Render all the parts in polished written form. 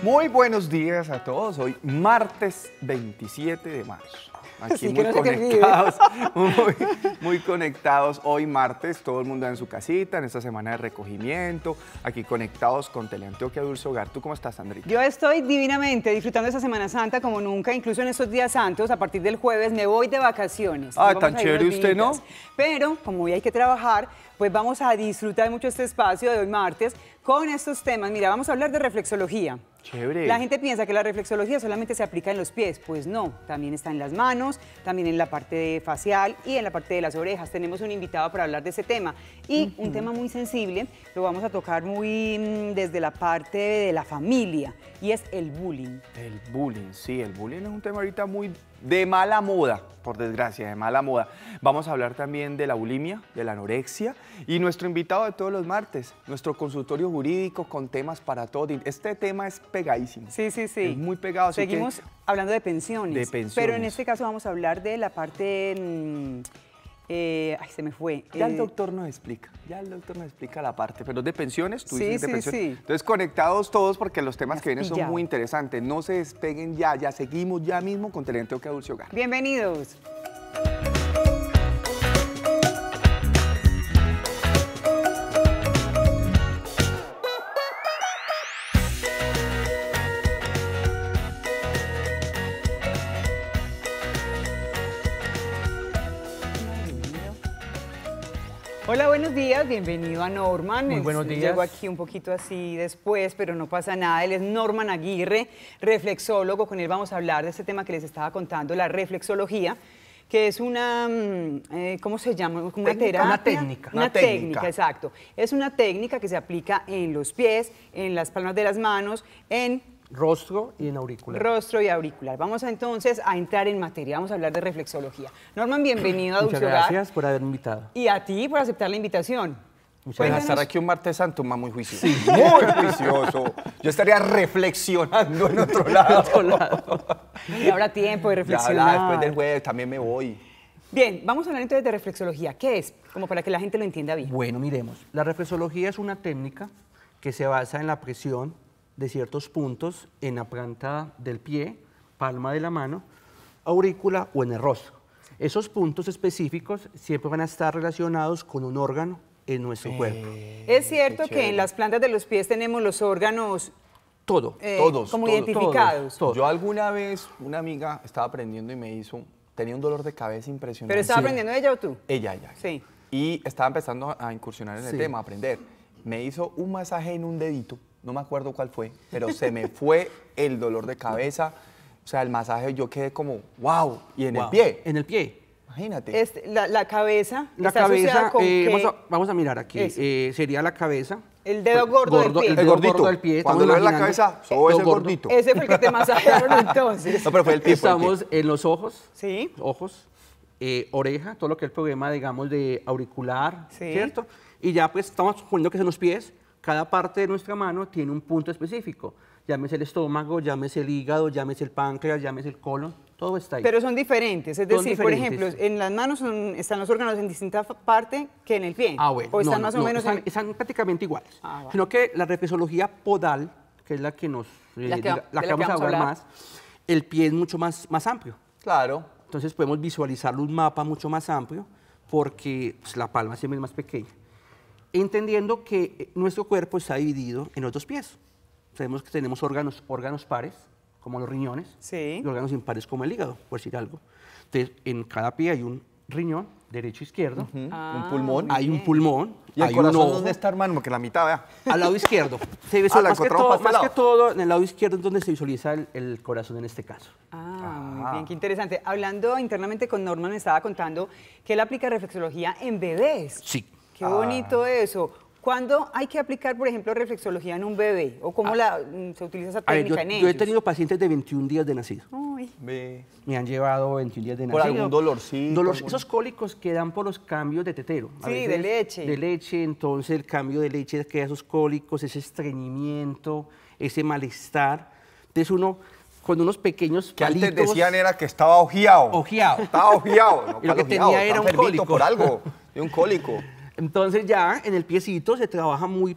Muy buenos días a todos. Hoy martes 27 de marzo. Aquí Sí, muy no conectados, muy conectados. Hoy martes, todo el mundo en su casita, en esta semana de recogimiento, aquí conectados con Teleantioquia Dulce Hogar. ¿Tú cómo estás, Sandrita? Yo estoy divinamente disfrutando esta Semana Santa como nunca, incluso en estos días santos. A partir del jueves me voy de vacaciones. Ah, Nos tan vamos a ir chévere unos usted, ¿no? días. Pero como hoy hay que trabajar, pues vamos a disfrutar mucho este espacio de hoy martes con estos temas. Mira, vamos a hablar de reflexología. Chévere. La gente piensa que la reflexología solamente se aplica en los pies, pues no, también está en las manos, también en la parte facial y en la parte de las orejas. Tenemos un invitado para hablar de ese tema y un tema muy sensible, lo vamos a tocar muy desde la parte de la familia y es el bullying. El bullying, sí, el bullying es un tema ahorita muy de mala moda, por desgracia, de mala moda. Vamos a hablar también de la bulimia, de la anorexia y nuestro invitado de todos los martes, nuestro consultorio jurídico con temas para todo. Este tema es pegadísimo. Sí, sí, sí. Es muy pegado. Así Seguimos hablando de pensiones. De pensiones. Pero en este caso vamos a hablar de la parte... ay, se me fue. Ya el doctor nos explica, la parte, pero de pensiones, tú dices de Sí, pensiones. sí. Entonces, conectados todos porque los temas que vienen son Pillado. muy interesantes. No se despeguen ya seguimos ya mismo con Teleantioquia Dulce Hogar. Bienvenidos. Hola, buenos días, bienvenido a Norman. Muy buenos días. Llego aquí un poquito así después, pero no pasa nada. Él es Norman Aguirre, reflexólogo. Con él vamos a hablar de este tema que les estaba contando, la reflexología, que es una, ¿cómo se llama? Como una Técnica, terapia. una técnica. Una técnica, exacto. Es una técnica que se aplica en los pies, en las palmas de las manos, en Rostro y en auricular. rostro y auricular. Vamos entonces a entrar en materia, vamos a hablar de reflexología. Norman, bienvenido a Muchas Dulce Hogar. gracias por haberme invitado. Y a ti por aceptar la invitación. Muchas Para Cuéntanos- estar aquí un martes santo, más muy juicioso. Muy juicioso. Yo estaría reflexionando en otro lado. Y habrá tiempo de Ya, reflexionar. después del jueves también me voy. Bien, vamos a hablar entonces de reflexología. ¿Qué es? Como para que la gente lo entienda bien. Bueno, miremos. La reflexología es una técnica que se basa en la presión de ciertos puntos en la planta del pie, palma de la mano, aurícula o en el rostro. Esos puntos específicos siempre van a estar relacionados con un órgano en nuestro cuerpo. Es cierto que chévere. en las plantas de los pies tenemos los órganos Todo. Todos, como todos, identificados. todos. Yo alguna vez, una amiga estaba aprendiendo y tenía un dolor de cabeza impresionante. Pero estaba Sí. aprendiendo ella o tú. Ella. Sí. Y estaba empezando a incursionar en el Sí. tema, a aprender. Me hizo un masaje en un dedito, no me acuerdo cuál fue, pero se me fue el dolor de cabeza. O sea, el masaje yo quedé como, wow, y en el Wow. pie. En el pie. Imagínate. La cabeza La está asociada cabeza, con que vamos a mirar aquí. Eso. Sería la cabeza. el dedo gordo del pie. El dedo gordo del pie. Cuando estamos le duele la imaginando- cabeza, soy dedo el gordo. gordito. Ese fue el que te masajearon entonces. No, pero fue el pie. fue el pie. Estamos en los ojos. Sí. Ojos, oreja, todo lo que es el problema, digamos, de auricular, Sí. ¿cierto? Y ya pues estamos suponiendo que son los pies. Cada parte de nuestra mano tiene un punto específico. Llámese el estómago, llámese el hígado, llámese el páncreas, llámese el colon, todo está ahí. Pero son diferentes, es Son decir, por diferentes. ejemplo, en las manos están los órganos en distinta parte que en el pie. Ah, bueno. O están no, más no, o menos están, en... están prácticamente iguales. Ah, vale. Sino que la reflexología podal, que es la que nos La que vamos a hablar más, el pie es mucho más amplio. Claro. Entonces podemos visualizar un mapa mucho más amplio porque pues, la palma siempre es más pequeña. Entendiendo que nuestro cuerpo está dividido en los dos pies. Sabemos que tenemos órganos pares, como los riñones, Sí. y órganos impares como el hígado, por decir algo. Entonces, en cada pie hay un riñón, derecho e izquierdo, Un pulmón. hay un pulmón, ¿Y el hay un corazón ojo, dónde está, hermano? Porque la mitad, vea. al lado izquierdo. Se Ah, la más que encontramos para este más que todo, en el lado izquierdo es donde se visualiza el corazón en este caso. Muy bien, qué interesante. Hablando internamente con Norman, me estaba contando que él aplica reflexología en bebés. Sí. Qué bonito eso. ¿Cuándo hay que aplicar, por ejemplo, reflexología en un bebé? ¿O cómo se utiliza esa A ver, técnica en yo ellos? he tenido pacientes de 21 días de nacido. Uy, Ve. Me han llevado 21 días de ¿Por nacido. algún dolorcito? Esos cólicos que dan por los cambios de tetero. A Sí, de leche. De leche, entonces el cambio de leche crea esos cólicos, ese estreñimiento, ese malestar. Entonces uno, con unos pequeños Que palitos... antes decían era que estaba ojeado. Ojeado. Estaba ojeado. No, Y lo que ¿cuál tenía ojeado? era Está un enfermito cólico. por algo. De un cólico. Entonces ya en el piecito se trabaja muy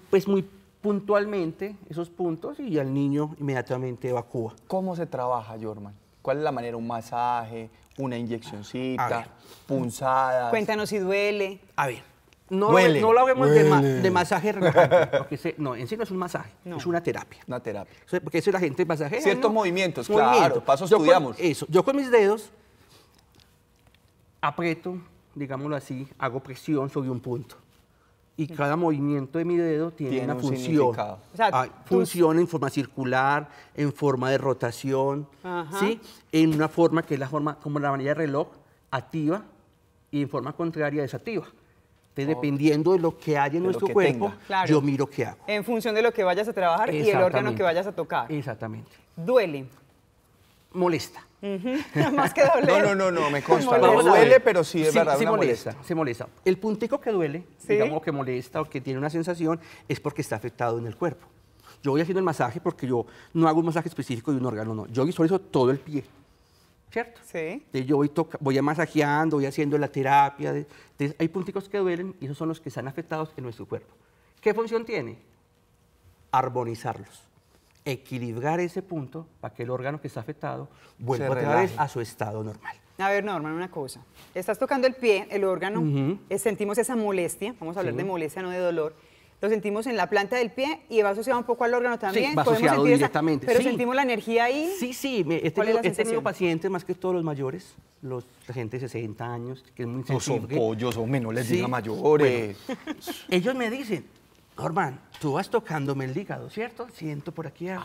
puntualmente esos puntos y el niño inmediatamente evacúa. ¿Cómo se trabaja, Jorman? ¿Cuál es la manera? ¿Un masaje? ¿Una A inyeccioncita? ver. ¿Punzadas? Cuéntanos si duele. A ver, no, Duele. no lo hablemos de, Duele. de masaje relajante, porque no, en sí no es un masaje, No. es una terapia. Una terapia. Porque eso la gente masajea. Ciertos ¿no? movimientos, claro, para eso estudiamos. Yo con mis dedos aprieto, digámoslo así, hago presión sobre un punto. Y cada movimiento de mi dedo tiene una un función. significado. O sea, Funciona en forma circular, en forma de rotación, Ajá. ¿sí? En una forma que es la forma como la manilla de reloj, activa, y en forma contraria desactiva. Entonces, dependiendo de lo que hay en De lo nuestro que cuerpo, tenga. Claro. yo miro qué hago. En función de lo que vayas a trabajar y el órgano Exactamente. que vayas a tocar. Exactamente. Duele. Molesta. Más que doler. No, me consta. Molesta. No Vamos a ver. duele, pero sí es Sí, verdad, sí una molesta, se molesta. El puntico que duele, ¿Sí? digamos que molesta o que tiene una sensación, es porque está afectado en el cuerpo. Yo voy haciendo el masaje porque yo no hago un masaje específico de un órgano, no. Yo visualizo todo el pie, ¿cierto? Sí. Entonces, yo voy masajeando, voy haciendo la terapia. Entonces, hay punticos que duelen y esos son los que están afectados en nuestro cuerpo. ¿Qué función tiene? Armonizarlos. Equilibrar ese punto para que el órgano que está afectado vuelva otra vez relaje. a su estado normal. A ver, Norman, una cosa. Estás tocando el pie, el órgano, Ujú. sentimos esa molestia, vamos a hablar Sí. de molestia, no de dolor. Lo sentimos en la planta del pie y va asociado un poco al órgano también. va Podemos asociado sentir esa- directamente, pero sí. sentimos la energía ahí. Sí, ¿Cuál he es la tenido sensación? pacientes, más que todos los mayores, la gente de 60 años, que es muy No son sensible. pollos, hombre, no les Sí. diga mayores. Ellos me dicen, Norman, tú vas tocándome el hígado, ¿cierto? Siento por aquí algo.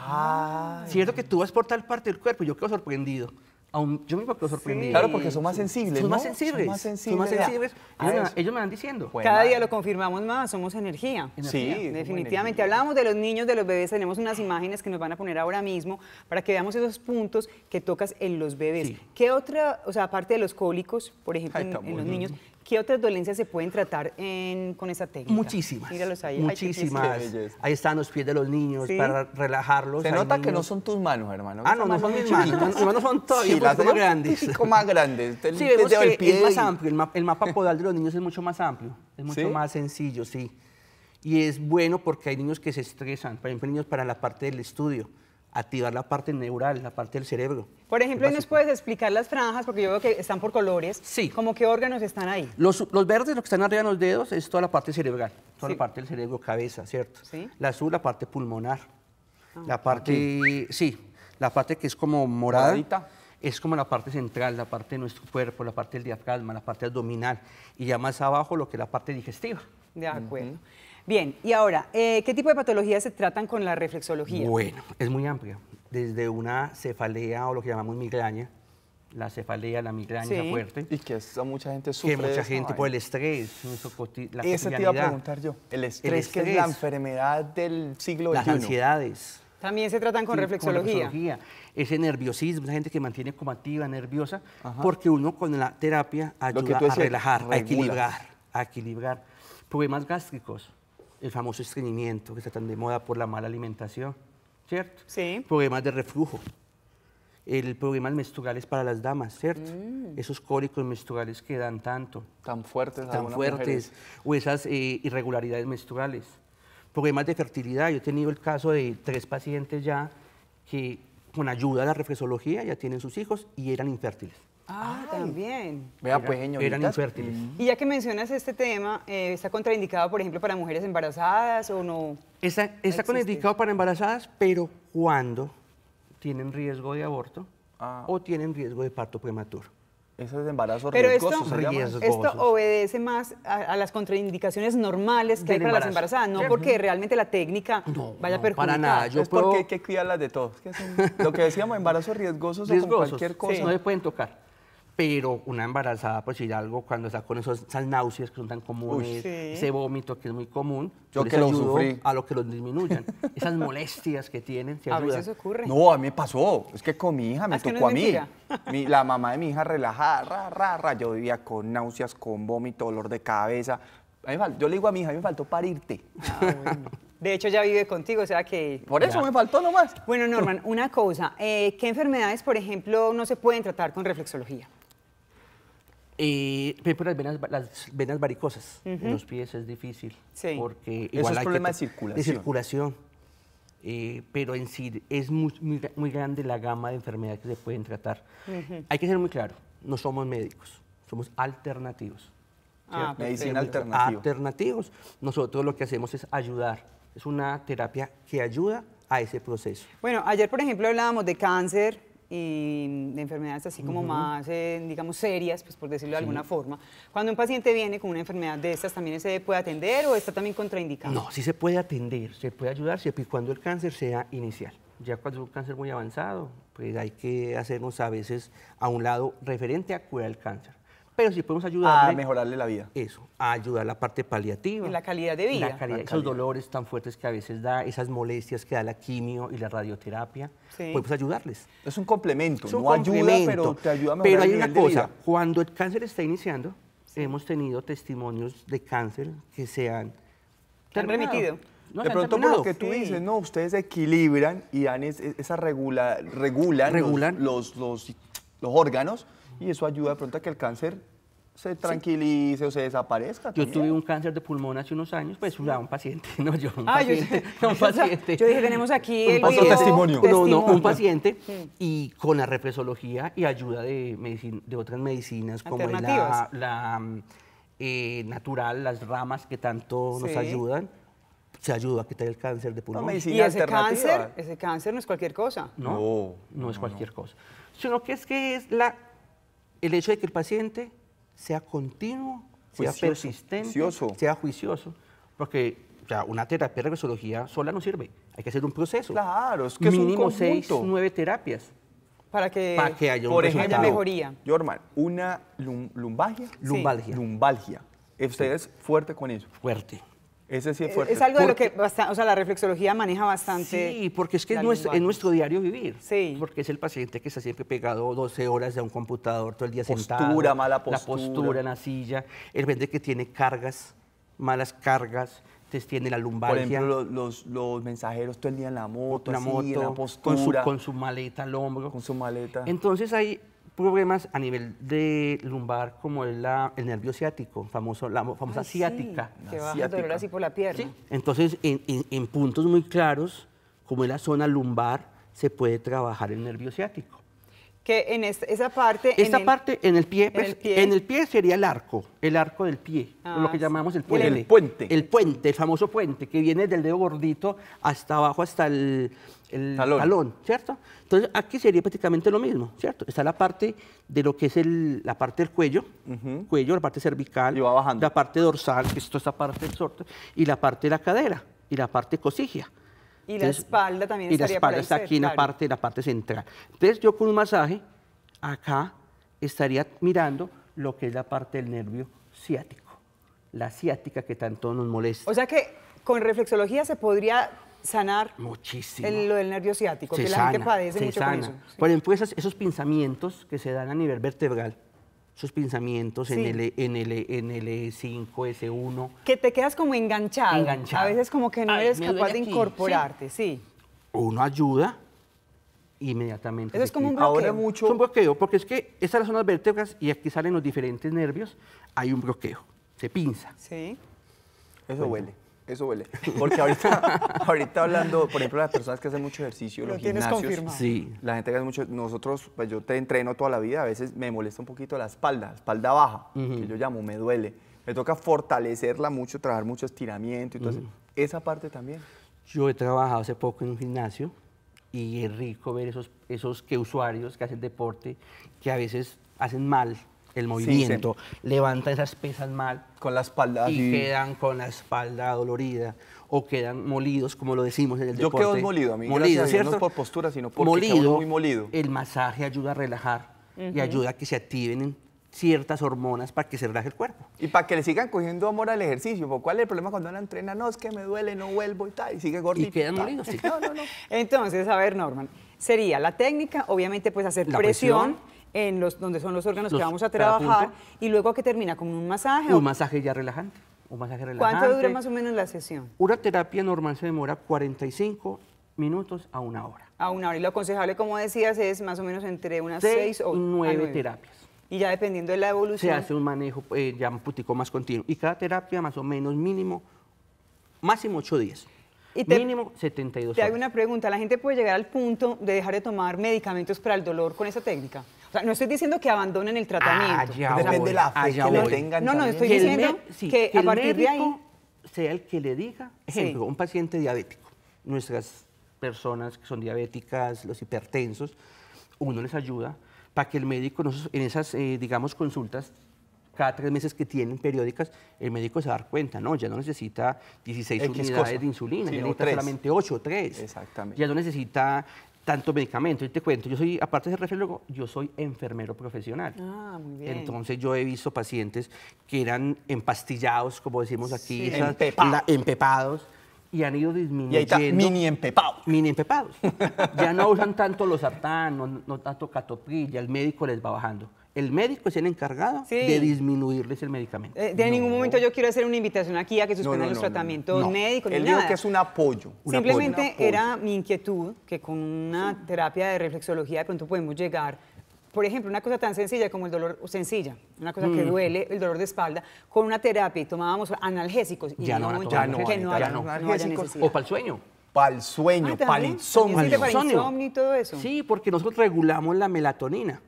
Cierto que tú vas por tal parte del cuerpo y yo quedo sorprendido. Aún yo mismo quedo sorprendido. Claro, porque son más sensibles, Son ¿no? más sensibles. Son más sensibles. Son más sensibles. A Ellos, eso. ellos me van diciendo. Pues, Cada madre. día lo confirmamos más, somos energía. Sí, Definitivamente. energía. Hablábamos de los niños, de los bebés, tenemos unas imágenes que nos van a poner ahora mismo para que veamos esos puntos que tocas en los bebés. Sí. ¿Qué otra, o sea, aparte de los cólicos, por ejemplo, Ay, en tan los bonito. niños, qué otras dolencias se pueden tratar con esa técnica? Muchísimas. Míralos ahí. Ay, qué Muchísimas. Qué belleza. Ahí están los pies de los niños Sí. para relajarlos. Se Hay nota que no niños- son tus manos, hermano. Ah, no, no son mis manos. Mis manos son todavía un las poquito más grandes. Un poquito más grandes. Sí, vemos Desde el que pie es más y- amplio, el mapa podal de los niños es mucho más amplio, es mucho ¿Sí? más sencillo, sí. Y es bueno porque hay niños que se estresan, por ejemplo, niños para la parte del estudio, activar la parte neural, la parte del cerebro. Por ejemplo, Es ¿nos básico. puedes explicar las franjas? Porque yo veo que están por colores. Sí. ¿Cómo qué órganos están ahí? Los verdes, los que están arriba de los dedos, es toda la parte cerebral, toda Sí. la parte del cerebro, cabeza, ¿cierto? Sí. La azul, la parte pulmonar. La parte, sí, la parte que es como morada, Moradita. es como la parte central, la parte de nuestro cuerpo, la parte del diafragma, la parte abdominal. Y ya más abajo lo que es la parte digestiva. De acuerdo. Bien, y ahora, ¿qué tipo de patologías se tratan con la reflexología? Bueno, es muy amplia. Desde una cefalea o lo que llamamos migraña, la cefalea, la migraña Sí. fuerte, Y que eso mucha gente sufre. que de mucha esa gente vaina. por el estrés, la Ese te iba a cotidianidad, preguntar yo. El estrés, que es estrés. la enfermedad del siglo las XXI. ansiedades. También se tratan con Sí, reflexología. Ese nerviosismo, esa gente que mantiene combativa, nerviosa, porque uno con la terapia Lo que ayuda tú a decías, relajar, regula. a equilibrar. Problemas gástricos, el famoso estreñimiento que está tan de moda por la mala alimentación, ¿cierto? Sí. Problemas de reflujo, problemas menstruales para las damas, ¿cierto? Esos cólicos menstruales que dan tanto, Tan fuertes. tan algunas fuertes, mujeres. o esas irregularidades menstruales. Problemas de fertilidad. Yo he tenido el caso de 3 pacientes ya que con ayuda de la reflexología ya tienen sus hijos y eran infértiles. Ah, también. Vea, pues, Eran señoritas. infértiles. Y ya que mencionas este tema, ¿está contraindicado, por ejemplo, para mujeres embarazadas o no? Está existe. contraindicado para embarazadas, pero cuando tienen riesgo de aborto Ah. o tienen riesgo de parto prematuro. Eso es de embarazo Pero riesgoso, esto, se llama. riesgoso. esto obedece más a las contraindicaciones normales que hay Del para las embarazo. embarazadas, no Sí. porque realmente la técnica No, vaya a no, perjudicar. para nada. Yo Es porque puedo- hay que cuidarlas de todo. Es que lo que decíamos, embarazos riesgosos, o con riesgosos, cualquier cosa. no se pueden tocar. Pero una embarazada, por decir algo, cuando está con esas náuseas que son tan comunes, sí. ese vómito que es muy común, Yo les que lo ayudo sufrí. a lo que los disminuyan. Esas molestias que tienen, se A ayudan. veces ocurre. No, a mí me pasó. Es que con mi hija me Es que no tocó es a mí. mentira. La mamá de mi hija relajada, Yo vivía con náuseas, con vómito, dolor de cabeza. Yo le digo a mi hija, a mí me faltó parirte. Ah, bueno. De hecho, ya vive contigo, o sea que... Por eso me faltó nomás. Bueno, Norman, una cosa. ¿Qué enfermedades, por ejemplo, no se pueden tratar con reflexología? Por ejemplo, las venas varicosas en los pies es difícil. Sí. Porque Eso igual es hay problema que de circulación. De circulación. Pero en sí es muy grande la gama de enfermedades que se pueden tratar. Hay que ser muy claro, no somos médicos, somos alternativos. Ah, Medicina perfecto. alternativa. Alternativos. Nosotros lo que hacemos es ayudar. Es una terapia que ayuda a ese proceso. Bueno, ayer, por ejemplo, hablábamos de cáncer y de enfermedades así como más, digamos, serias, pues por decirlo de alguna forma. Cuando un paciente viene con una enfermedad de estas, ¿también se puede atender o está también contraindicado? No, sí se puede atender, se puede ayudar siempre y cuando el cáncer sea inicial. Ya cuando es un cáncer muy avanzado, pues hay que hacernos a veces a un lado referente a curar el cáncer. Pero si podemos ayudarle... A mejorarle la vida. Eso, a ayudar la parte paliativa. En la calidad de vida. La calidad, esos dolores tan fuertes que a veces da, esas molestias que da la quimio y la radioterapia, Sí. podemos ayudarles. Es un complemento, Es un no ayuda, complemento. pero te ayuda a mejorar Pero hay el una nivel de cosa, vida. cuando el cáncer está iniciando, hemos tenido testimonios de cáncer que se han ¿Te han terminado. remitido? No, De se han pronto, por lo terminado. que tú Sí. dices, no, ustedes equilibran y dan regulan Regulan. los órganos y eso ayuda de pronto a que el cáncer se tranquilice o se desaparezca. Yo también. tuve un cáncer de pulmón hace unos años, pues un paciente, no yo, un Ah, yo, paciente, un paciente. yo dije, tenemos aquí Un el paciente. video testimonio. No, un paciente y con la reflexología y ayuda de, de otras medicinas como es Alternativas. natural, las ramas que tanto nos Sí. ayudan, se ayuda a quitar el cáncer de Una pulmón. medicina Y alternativa. ese cáncer no es cualquier cosa. No es cualquier cosa. Sino que es el hecho de que el paciente sea continuo, sea Juicioso, persistente, juicioso. sea juicioso, porque ya una terapia de reflexología sola no sirve. Hay que hacer un proceso. Claro, es que es un mínimo 6, conjunto. 9 terapias Para que haya un Por resultado. ejemplo, haya mejoría. Jorman, una lumbalgia. Lumbalgia. Lumbalgia. Usted es fuerte con eso. Fuerte. Ese sí es fuerte. Es algo de lo Porque- que o sea, la reflexología maneja bastante. Sí, porque es que la es nuestro, lumbar. es nuestro diario vivir. Sí. Porque es el paciente que está siempre pegado 12 horas a un computador todo el día Postura, sentado. mala La postura. postura en la silla. El paciente que tiene cargas, malas cargas, entonces tiene la Por lumbalgia. ejemplo, los mensajeros todo el día en la moto, una así, moto, en la con postura, con su maleta al hombro. con su maleta. Entonces hay problemas a nivel de lumbar como es el nervio ciático, la famosa Ay, sí, ciática. que baja el ciática. dolor así por la pierna. ¿Sí? Entonces, en puntos muy claros, como es la zona lumbar, se puede trabajar el nervio ciático. Que en esa parte. Esta en el- parte en el pie, pues, el pie. en el pie sería el arco del pie, Ah, lo que llamamos el sí. puente. El puente. El puente, el famoso puente, que viene del dedo gordito hasta abajo, hasta el Talón. talón, ¿cierto? Entonces, aquí sería prácticamente lo mismo, ¿cierto? Está la parte de lo que es la parte del cuello, la parte cervical, Y va bajando. la parte dorsal, que es toda esta parte del sorte, y la parte de la cadera, y la parte cosigia. Y la espalda también Y la estaría por espalda ahí está aquí en cerca. la parte central. Entonces yo con un masaje acá estaría mirando lo que es la parte del nervio ciático, la ciática que tanto nos molesta. O sea que con reflexología se podría sanar Muchísimo. lo del nervio ciático, Se que la sana, gente padece se mucho sana. con eso. Sí. Por ejemplo, esos pinzamientos que se dan a nivel vertebral, esos pinzamientos Sí. en el E5, S1, Que te quedas como enganchado. Enganchado. A veces como que no Ay, eres me capaz duele de aquí. incorporarte, sí. uno ayuda inmediatamente. Eso se es como un quita. bloqueo. Ahora mucho. Es un bloqueo, porque es que estas son las vértebras y aquí salen los diferentes nervios, hay un bloqueo, se pinza. Sí. Eso huele, eso huele. Porque ahorita hablando, por ejemplo, las personas que hacen mucho ejercicio, Lo los tienes gimnasios, confirmado. Sí. la gente que hace mucho, nosotros, pues yo te entreno toda la vida, a veces me molesta un poquito la espalda baja, que yo llamo, me duele. Me toca fortalecerla mucho, trabajar mucho estiramiento y todo eso. Esa parte también. Yo he trabajado hace poco en un gimnasio y es rico ver esos usuarios que hacen deporte que a veces hacen mal el movimiento, levantan esas pesas mal Con la espalda y así. quedan con la espalda dolorida o quedan molidos, como lo decimos en el Yo deporte. quedo molido, a mí, Molido, gracias a Dios, no ¿cierto? es por postura, sino porque quedo muy molido. El masaje ayuda a relajar y ayuda a que se activen ciertas hormonas para que se relaje el cuerpo. Y para que le sigan cogiendo amor al ejercicio, porque ¿cuál es el problema cuando uno entrena? No, es que me duele, no vuelvo y tal, y sigue gordito. Y quedan tal. molidos, sí. No, no, no. Entonces, a ver, Norman, sería la técnica, obviamente, pues hacer La presión presión. en donde son los órganos que Los- vamos a cada trabajar punto. y luego que termina con un masaje. Un masaje ya relajante. Un masaje relajante. ¿Cuánto dura más o menos la sesión? Una terapia normal se demora 45 minutos a 1 hora. A una hora. Y lo aconsejable, como decías, es más o menos entre unas 6 6 o y a 9 terapias. Y ya dependiendo de la Se evolución. hace un manejo ya un poquitico más continuo. Y cada terapia más o menos mínimo, máximo 8 días. Y Mínimo 72 Te hago horas. una pregunta, ¿la gente puede llegar al punto de dejar de tomar medicamentos para el dolor con esa técnica? O sea, no estoy diciendo que abandonen el tratamiento. Allá Depende voy, de la fe allá que le voy. tengan No, no, también. estoy Que el diciendo sí, que que a el partir de médico ahí... sea el que le diga, ejemplo, Sí. un paciente diabético, nuestras personas que son diabéticas, los hipertensos, uno les ayuda para que el médico, en esas, digamos, consultas, cada 3 meses que tienen periódicas, el médico se va a dar cuenta, ¿no? Ya no necesita 16 X unidades cosa, de insulina, sino ya necesita 3. solamente 8 o 3. Exactamente. Ya no necesita tanto medicamento. Y te cuento, yo soy, aparte de ser reflejo, yo soy enfermero profesional. Ah, muy bien. Entonces yo he visto pacientes que eran empastillados, como decimos aquí, Sí. empepados, y han ido Y ahí disminuyendo. está, mini empepado. Mini empepados. Ya no usan tanto los sartán, no tanto catopril, ya el médico les va bajando. El médico es el encargado Sí. de disminuirles el medicamento. De ningún momento yo quiero hacer una invitación aquí a que suspendan los tratamientos no. médicos ni Él dijo nada. que es un apoyo. Simplemente Un apoyo. era mi inquietud que con una terapia de reflexología de pronto podemos llegar, por ejemplo, una cosa tan sencilla como el dolor, una cosa que duele, el dolor de espalda, con una terapia y tomábamos analgésicos y Ya no, ya no, que no ya haya, no. no haya Analgésicos necesidad. O para el sueño. Para el sueño, Ah, para el ¿también? insomnio. ¿También sirve para Insomnio. insomnio y todo eso? Sí, porque nosotros regulamos la melatonina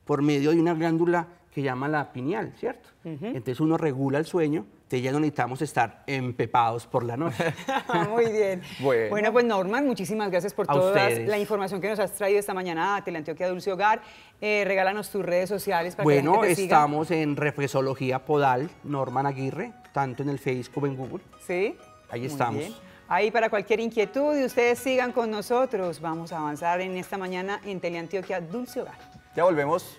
por medio de una glándula que llama la pineal, ¿cierto? Entonces uno regula el sueño, entonces ya no necesitamos estar empepados por la noche. Muy bien. Bueno. Pues Norman, muchísimas gracias por A toda ustedes. la información que nos has traído esta mañana a Teleantioquia Dulce Hogar. Regálanos tus redes sociales para que la Bueno, gente te siga. estamos en Reflexología Podal, Norman Aguirre, tanto en el Facebook como en Google. Sí. Ahí Muy estamos. bien. Ahí para cualquier inquietud y ustedes sigan con nosotros. Vamos a avanzar en esta mañana en Teleantioquia Dulce Hogar. Ya volvemos.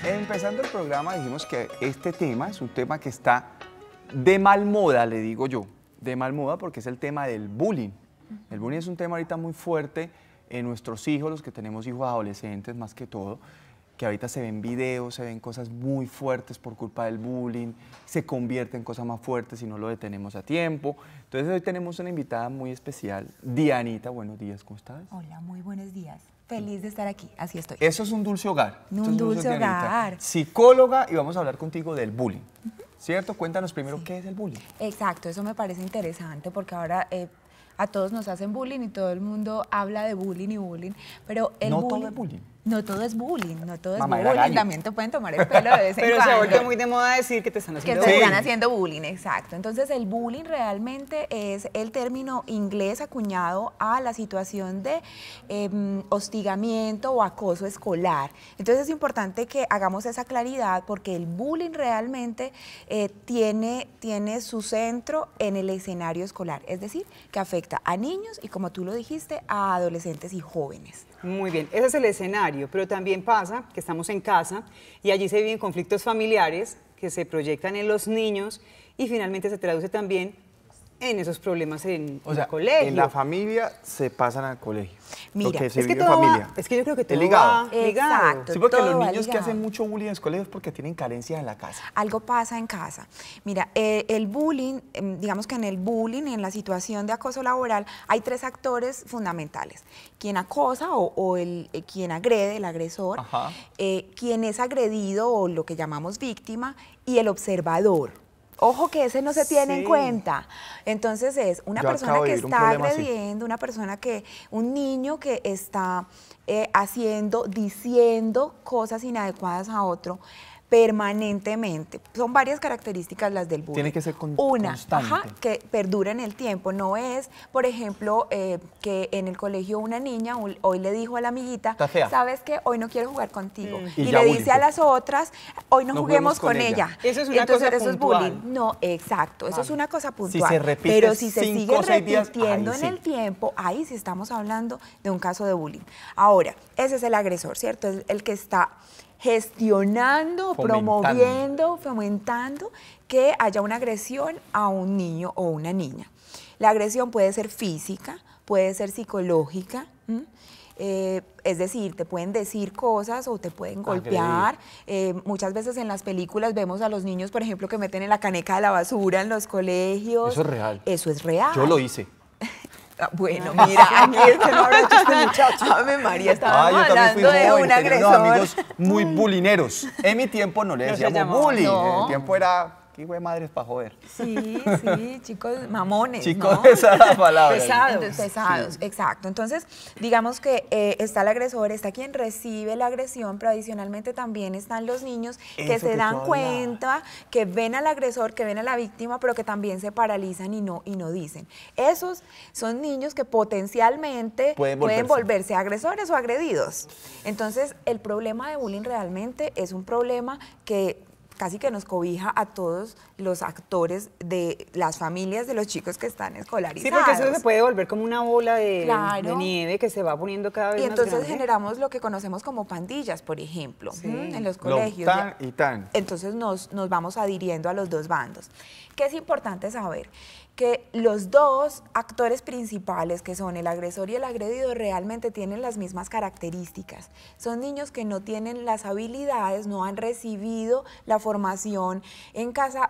Empezando el programa dijimos que este tema es un tema que está de mal moda, le digo yo. De mal moda porque es el tema del bullying. El bullying es un tema ahorita muy fuerte en nuestros hijos, los que tenemos hijos adolescentes más que todo, que ahorita se ven videos, se ven cosas muy fuertes por culpa del bullying, se convierte en cosas más fuertes si no lo detenemos a tiempo. Entonces hoy tenemos una invitada muy especial, Dianita. Buenos días, ¿cómo estás? Hola, muy buenos días. Feliz de estar aquí, así estoy. Eso es un dulce hogar. Un Esto es dulce Dianita. hogar. Psicóloga, y vamos a hablar contigo del bullying. ¿Cierto? Cuéntanos primero qué es el bullying. Exacto, eso me parece interesante porque ahora a todos nos hacen bullying y todo el mundo habla de bullying y bullying, pero el No bullying... todo es bullying. No todo es bullying, no todo es Mamá era bullying, gallo. también te pueden tomar el pelo de vez en Pero se cuando. ha vuelto muy de moda decir que te están Que haciendo te Sí. están haciendo bullying, exacto. Entonces el bullying realmente es el término inglés acuñado a la situación de hostigamiento o acoso escolar. Entonces es importante que hagamos esa claridad porque el bullying realmente tiene su centro en el escenario escolar, es decir, que afecta a niños y, como tú lo dijiste, a adolescentes y jóvenes. Muy bien, ese es el escenario, pero también pasa que estamos en casa y allí se viven conflictos familiares que se proyectan en los niños y finalmente se traduce también en esos problemas en el colegio. en la familia se pasan al colegio. Mira, Lo que se es que vive en todo familia. va- es que yo creo que Es todo ligado. va ligado. Exacto. Sí, porque todo los va niños que ligado. hacen mucho bullying en los colegios es porque tienen carencias en la casa. Algo pasa en casa. Mira, el bullying, digamos que en el bullying, en la situación de acoso laboral, hay 3 actores fundamentales. Quien acosa o quien agrede, el agresor, Ajá. quien es agredido o lo que llamamos víctima, y el observador. Ojo que ese no se tiene en Sí. cuenta. Entonces es una Yo persona acabo de que vivir un está problema así. agrediendo, un niño que está diciendo cosas inadecuadas a otro permanentemente. Son varias características las del bullying. Tiene que ser Una, constante. que perdura en el tiempo. No es, por ejemplo, que en el colegio una niña hoy le dijo a la amiguita, Está fea. ¿sabes qué? Hoy no quiero jugar contigo. Y Y ya le bullying, dice a pues. las otras, hoy no No juguemos juguemos con con ella. ella. Eso es una Entonces, cosa eso es puntual. bullying. No, exacto. Eso es una cosa puntual. se repite Pero si se 5 sigue o 6 días, repitiendo ahí en sí. el tiempo, ahí sí estamos hablando de un caso de bullying. Ahora, ese es el agresor, ¿cierto? Es el que está gestionando, promoviendo, fomentando que haya una agresión a un niño o una niña. La agresión puede ser física, puede ser psicológica, es decir, te pueden decir cosas o te pueden golpear. Muchas veces en las películas vemos a los niños, por ejemplo, que meten en la caneca de la basura en los colegios. Eso es real. Eso es real. Yo lo hice. Bueno, mira, aquí es que no habrá chiste, muchacho. Ave María, estábamos yo también fui hablando de joven, un tenía agresor. unos amigos muy bulineros. En mi tiempo no le No se decíamos llamaba. bullying, en No. mi tiempo era, qué hijo de madres para joder. Sí, chicos mamones, Chicos, ¿no? esa es la palabra. Pesados. Entonces, pesados, exacto. Entonces, digamos que está el agresor, está quien recibe la agresión, pero adicionalmente también están los niños que Eso se que dan tú cuenta, que ven al agresor, que ven a la víctima, pero que también se paralizan y no dicen. Esos son niños que potencialmente Pueden volverse agresores o agredidos. Entonces, el problema de bullying realmente es un problema que casi que nos cobija a todos los actores de las familias de los chicos que están Sí, escolarizados. porque eso se puede volver como una bola de Claro. nieve que se va poniendo cada vez Y más entonces grande. generamos lo que conocemos como pandillas, por ejemplo, Sí. en los Lo colegios. tan y tan. Entonces nos vamos adhiriendo a los dos bandos. ¿Qué es importante saber? Que los dos actores principales, que son el agresor y el agredido, realmente tienen las mismas características. Son niños que no tienen las habilidades, no han recibido la formación en casa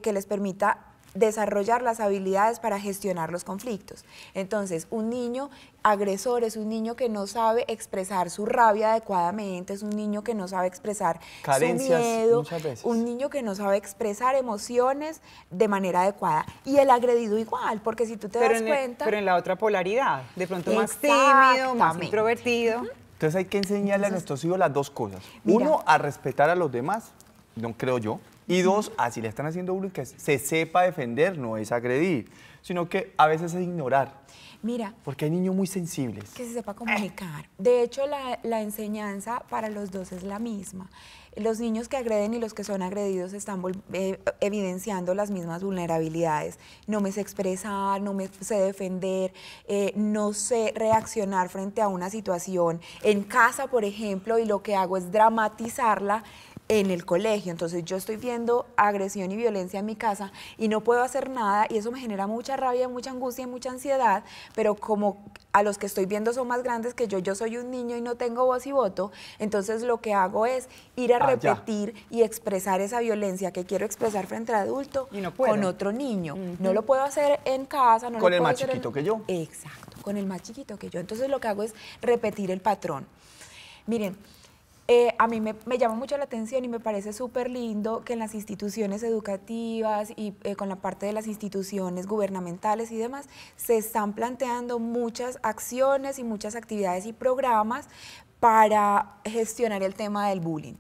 que les permita desarrollar las habilidades para gestionar los conflictos. Entonces, un niño agresor es un niño que no sabe expresar su rabia adecuadamente, es un niño que no sabe expresar Carencias, su miedo, muchas veces. un niño que no sabe expresar emociones de manera adecuada. Y el agredido igual, porque si tú te das cuenta... Pero en la otra polaridad, de pronto más tímido, más Exactamente. introvertido. Entonces hay que enseñarle a nuestros hijos las dos cosas. Mira. Uno, a respetar a los demás, no creo yo. Y dos, a si le están haciendo bullying, que se sepa defender, no es agredir, sino que a veces es ignorar. Mira, Porque hay niños muy sensibles. que se sepa comunicar. De hecho, la enseñanza para los dos es la misma. Los niños que agreden y los que son agredidos están evidenciando las mismas vulnerabilidades. No me sé expresar, no me sé defender, no sé reaccionar frente a una situación en casa, por ejemplo, y lo que hago es dramatizarla en el colegio. Entonces yo estoy viendo agresión y violencia en mi casa y no puedo hacer nada y eso me genera mucha rabia, mucha angustia y mucha ansiedad, pero como a los que estoy viendo son más grandes que yo soy un niño y no tengo voz y voto, entonces lo que hago es ir a ya. repetir y expresar esa violencia que quiero expresar frente al adulto Y no puedo. con otro niño. No lo puedo hacer en casa. No Con lo el puedo más hacer chiquito que yo. Exacto, con el más chiquito que yo. Entonces lo que hago es repetir el patrón. Miren, a mí me llama mucho la atención y me parece súper lindo que en las instituciones educativas y con la parte de las instituciones gubernamentales y demás se están planteando muchas acciones y muchas actividades y programas para gestionar el tema del bullying.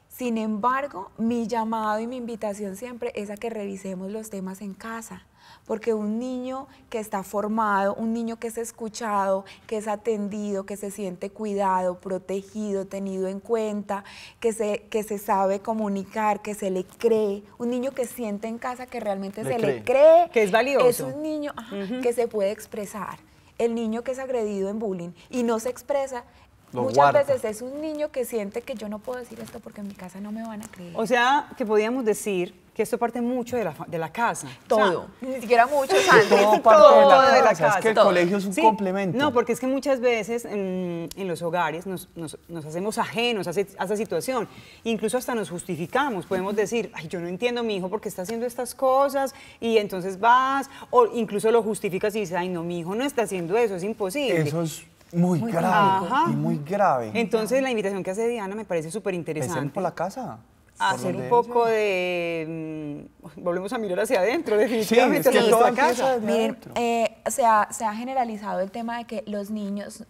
Sin embargo, mi llamado y mi invitación siempre es a que revisemos los temas en casa, porque un niño que está formado, un niño que es escuchado, que es atendido, que se siente cuidado, protegido, tenido en cuenta, que se sabe comunicar, que se le cree, un niño que siente en casa que realmente Le se cree. le cree, Que es valioso. es un niño que se puede expresar. El niño que es agredido en bullying y no se expresa, Lo muchas guarda. veces es un niño que siente que yo no puedo decir esto porque en mi casa no me van a creer. O sea, que podríamos decir que esto parte mucho de la casa. Todo, ni siquiera mucho, Todo Sandra. parte de todo la de la casa. Es que el casa. colegio es un Sí, complemento. No, porque es que muchas veces en los hogares nos hacemos ajenos a esa situación. Incluso hasta nos justificamos. Podemos decir, ay, yo no entiendo a mi hijo porque está haciendo estas cosas. Y entonces vas, o incluso lo justificas y dices, ay, no, mi hijo no está haciendo eso, es imposible. Eso es muy grave Ajá. y muy grave. Entonces la invitación que hace Diana me parece súper Empecemos interesante. por la casa. por Hacer donde un poco de... volvemos a mirar hacia adentro, definitivamente, es que hacia todo nuestra empieza casa. desde Miren, adentro. se ha generalizado el tema de que los niños